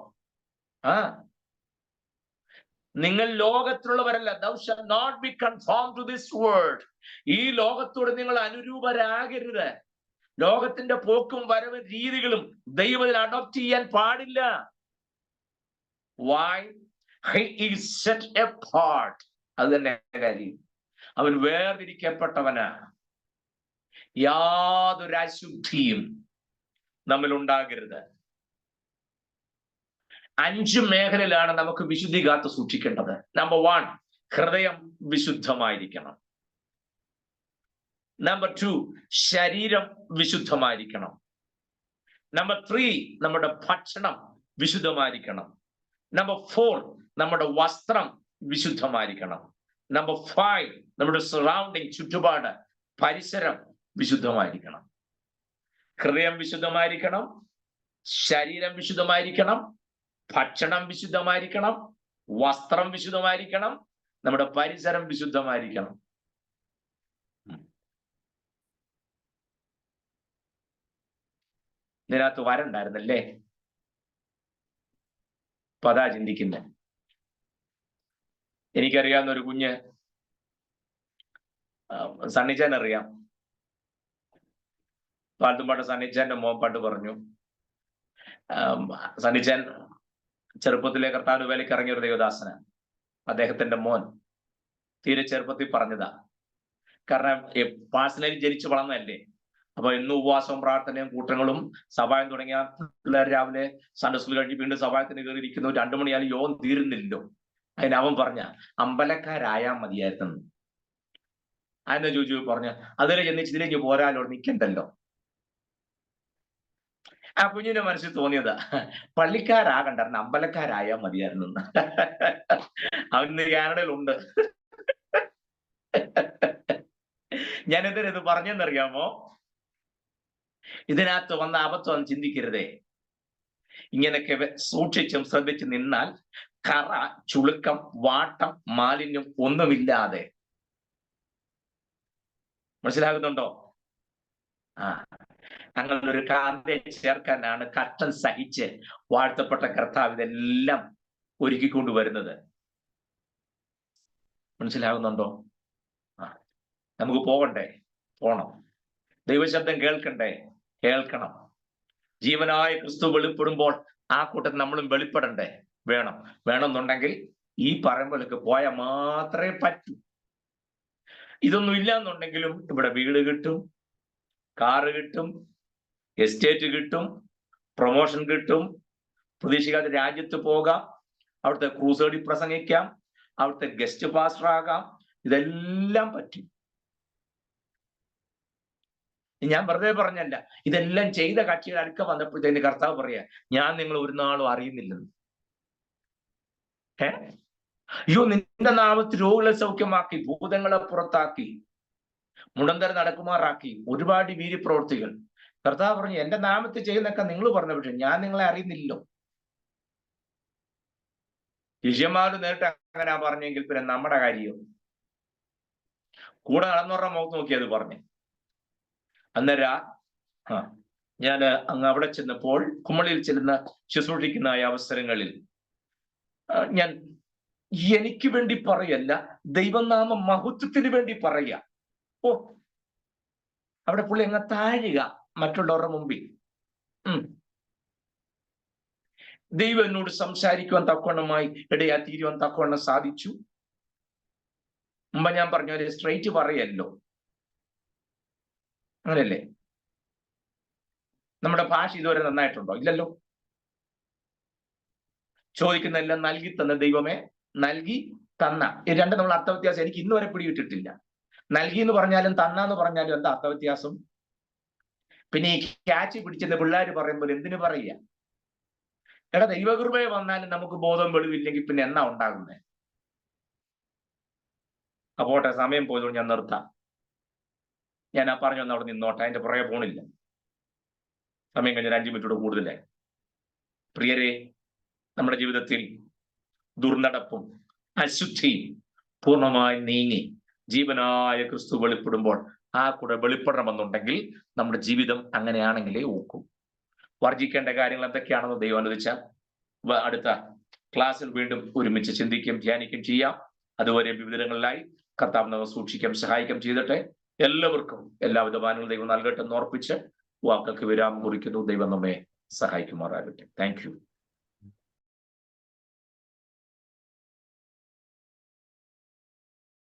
നിങ്ങൾ ലോകത്തിലുള്ളവരല്ല. Thou shalt not be conformed to this world. ഈ ലോകത്തോട് നിങ്ങൾ അനുരൂപരാകരുത്. ലോകത്തിന്റെ പോക്കും വരവും രീതികളും ദൈവത്തിൽ അഡോപ്റ്റ് ചെയ്യാൻ പാടില്ല. Why? He is set apart. അത് തന്നെ കാര്യം. അവൻ വേർതിരിക്കപ്പെട്ടവനാ. യാതൊരു അശുദ്ധിയും നമ്മൾ ഉണ്ടാകരുത്. 5 മേഖലയിലാണ് നമുക്ക് വിശുദ്ധി കാത്തു സൂക്ഷിക്കേണ്ടത്. നമ്പർ 1, ഹൃദയം വിശുദ്ധമായിരിക്കണം. നമ്പർ 2, ശരീരം വിശുദ്ധമായിരിക്കണം. നമ്പർ 3, നമ്മുടെ ഭക്ഷണം വിശുദ്ധമായിരിക്കണം. നമ്പർ 4, നമ്മുടെ വസ്ത്രം വിശുദ്ധമായിരിക്കണം. നമ്പർ 5, നമ്മുടെ സറൗണ്ടിങ്, ചുറ്റുപാട്, പരിസരം വിശുദ്ധമായിരിക്കണം. ഹൃദയം വിശുദ്ധമായിരിക്കണം, ശരീരം വിശുദ്ധമായിരിക്കണം, ഭക്ഷണം വിശുദ്ധമായിരിക്കണം, വസ്ത്രം വിശുദ്ധമായിരിക്കണം, നമ്മുടെ പരിസരം വിശുദ്ധമായിരിക്കണം. ഇതിനകത്ത് വരണ്ടായിരുന്നല്ലേ? അപ്പൊ അതാ ചിന്തിക്കുന്നത്. എനിക്കറിയാവുന്ന ഒരു കുഞ്ഞ്, സണ്ണിച്ചാൻ അറിയാം, പാട്ടുപാട്ട് സണ്ണിച്ചാന്റെ മോൻ പാട്ട് പറഞ്ഞു. സണ്ണിച്ചാൻ ചെറുപ്പത്തിലെ കർത്താവിന്റെ വേലയ്ക്ക് ഇറങ്ങിയ ഒരു ദേവദാസനാണ്. അദ്ദേഹത്തിന്റെ മോൻ തീരെ ചെറുപ്പത്തിൽ പറഞ്ഞതാ. കാരണം പാഴ്സണലി ജനിച്ചു വളർന്നതല്ലേ. അപ്പൊ ഇന്ന് ഉപവാസവും പ്രാർത്ഥനയും കൂട്ടങ്ങളും സഭായം തുടങ്ങിയ പിള്ളേർ രാവിലെ സൺഡേ സ്കൂൾ കഴിഞ്ഞ് വീണ്ടും സഭായത്തിന് കയറിയിരിക്കുന്നു. 2 മണിയാലും യോഗം തീരുന്നില്ലല്ലോ. അതിന് അവൻ പറഞ്ഞ അമ്പലക്കാരായാ മതിയായിരുന്നു. അതെന്നാ ചോദിച്ചു പറഞ്ഞ അതിലെ ചെന്നിച്ചിലേക്ക് പോരാലോ, നിൽക്കണ്ടല്ലോ. ആ കുഞ്ഞിന്റെ മനസ്സിൽ തോന്നിയതാ, പള്ളിക്കാരാകണ്ടായിരുന്നു, അമ്പലക്കാരായാ മതിയായിരുന്നു. അവന് കാനഡയിലുണ്ട്. ഞാൻ എന്തിനാ ഇത് പറഞ്ഞെന്നറിയാമോ? ഇതിനകത്ത് വന്ന അബദ്ധം ചിന്തിക്കരുതേ. ഇങ്ങനെയൊക്കെ സൂക്ഷിച്ചും ശ്രദ്ധിച്ചു നിന്നാൽ കറ, ചുളുക്കം, വാട്ടം, മാലിന്യം ഒന്നുമില്ലാതെ, മനസ്സിലാകുന്നുണ്ടോ? അങ്ങനെ ഒരു കാന്തയെ ചേർക്കാനാണ് കഷ്ടം സഹിച്ച് വാഴ്ത്തപ്പെട്ട കർത്താവ് ഇതെല്ലാം ഒരുക്കിക്കൊണ്ടുവരുന്നത്. മനസ്സിലാകുന്നുണ്ടോ? നമുക്ക് പോകണ്ടേ? പോണം. ദൈവശബ്ദം കേൾക്കണ്ടേ? കേൾക്കണം. ജീവനായ ക്രിസ്തു വെളിപ്പെടുമ്പോൾ ആ കൂട്ടത്തിൽ നമ്മളും വെളിപ്പെടണ്ടേ? വേണമെന്നുണ്ടെങ്കിൽ ഈ പറമ്പിലൊക്കെ പോയാൽ മാത്രമേ പറ്റൂ. ഇതൊന്നും ഇല്ല എന്നുണ്ടെങ്കിലും ഇവിടെ വീട് കിട്ടും, കാറ് കിട്ടും, എസ്റ്റേറ്റ് കിട്ടും, പ്രൊമോഷൻ കിട്ടും, പ്രതീക്ഷിക്കാത്ത രാജ്യത്ത് പോകാം, അവിടുത്തെ ക്രൂസേഡിൽ പ്രസംഗിക്കാം, അവിടുത്തെ ഗസ്റ്റ് പാസ്റ്റർ ആകാം. ഇതെല്ലാം പറ്റും. ഞാൻ വെറുതെ പറഞ്ഞല്ല, ഇതെല്ലാം ചെയ്ത കക്ഷിയുടെ അടുക്ക വന്നപ്പോഴത്തേന് കർത്താവ് പറയാ, ഞാൻ നിങ്ങൾ ഒരു നാളും അറിയുന്നില്ലെന്ന്. അയ്യോ, നിന്റെ നാമത്തിൽ രോഗികളെ സൗഖ്യമാക്കി, ഭൂതങ്ങളെ പുറത്താക്കി, മുടന്തര നടക്കുമാറാക്കി, ഒരുപാട് വീര്യപ്രവർത്തികൾ. കർത്താവ് പറഞ്ഞു, എന്റെ നാമത്തിൽ ചെയ്യുന്നൊക്കെ നിങ്ങൾ പറഞ്ഞ, പക്ഷെ ഞാൻ നിങ്ങളെ അറിയുന്നില്ലല്ലോ. ശിഷ്യന്മാര് നേരിട്ട് അങ്ങനെ പറഞ്ഞെങ്കിൽ പിന്നെ നമ്മുടെ കാര്യം കൂടെ നടന്നവരുടെ മുഖത്ത് നോക്കി അത് പറഞ്ഞു. അന്നേരം ഞാൻ അങ്ങ് അവിടെ ചെന്നപ്പോൾ, കുമളിയിൽ ചെല്ലുന്ന ശുശ്രൂഷിക്കുന്ന അവസരങ്ങളിൽ ഞാൻ എനിക്ക് വേണ്ടി പറയല്ല, ദൈവനാമ മഹത്വത്തിന് വേണ്ടി പറയുക. അവിടെ പുള്ളി അങ്ങ് താഴുക മറ്റുള്ളവരുടെ മുമ്പിൽ. ദൈവം എന്നോട് സംസാരിക്കുവാൻ തക്കവണ്ണമായി ഇടയാ തീരുവാൻ തക്കവണ്ണം സാധിച്ചു. മുമ്പ് ഞാൻ പറഞ്ഞ സ്ട്രൈറ്റ് പറയല്ലോ, അങ്ങനെയല്ലേ? നമ്മുടെ ഭാഷ ഇതുവരെ നന്നായിട്ടുണ്ടോ? ഇല്ലല്ലോ. ചോദിക്കുന്നതെല്ലാം നൽകി തന്ന ദൈവമേ, നൽകി തന്ന. ഈ രണ്ട് നമ്മൾ അർത്ഥവ്യത്യാസം എനിക്ക് ഇന്ന് വരെ പിടിയിട്ടിട്ടില്ല. നൽകി എന്ന് പറഞ്ഞാലും തന്ന എന്ന് പറഞ്ഞാലും എന്താ അർത്ഥവ്യത്യാസം? പിന്നെ ഈ ക്യാച്ച് പിടിച്ചെന്ന് പിള്ളേർ പറയുമ്പോൾ എന്തിനു പറയുക? എടാ, ദൈവകൃപയെ വന്നാലും നമുക്ക് ബോധം വെളിവില്ലെങ്കിൽ പിന്നെ എന്നാ ഉണ്ടാകുന്നത്? അപ്പോട്ടെ, സമയം പോയതുകൊണ്ട് ഞാൻ നിർത്താം. ഞാൻ ആ പറഞ്ഞു വന്ന് അവിടെ നിന്നോട്ടെ, അതിന്റെ പുറകെ പോണില്ല. സമയം കഴിഞ്ഞാൽ 5 മിനിറ്റോട് കൂടുതലായി. പ്രിയരെ, നമ്മുടെ ജീവിതത്തിൽ ദുർനടപ്പും അശുദ്ധിയും പൂർണ്ണമായി നീങ്ങി ജീവനായ ക്രിസ്തു വെളിപ്പെടുമ്പോൾ ആ കൂടെ വെളിപ്പെടണമെന്നുണ്ടെങ്കിൽ നമ്മുടെ ജീവിതം അങ്ങനെയാണെങ്കിലേ ഒക്കും. വർജിക്കേണ്ട കാര്യങ്ങൾ എന്തൊക്കെയാണെന്ന് ദൈവം അനുവദിച്ചാൽ അടുത്ത ക്ലാസ്സിൽ വീണ്ടും ഒരുമിച്ച് ചിന്തിക്കും, ധ്യാനിക്കും ചെയ്യാം. അതുവരെ വിവിധങ്ങളിലായി കർത്താവ് നമ്മെ സൂക്ഷിക്കാം, സഹായിക്കാം ചെയ്തിട്ടെ. എല്ലാവർക്കും എല്ലാവിധ മാനങ്ങളും ദൈവം നൽകട്ടെ എന്ന് ഓർപ്പിച്ച് വാക്കുകൾക്ക് വിരാമം കുറിക്കുന്നു. ദൈവം നമ്മെ സഹായിക്കുമാറാകട്ടെ. Thank you.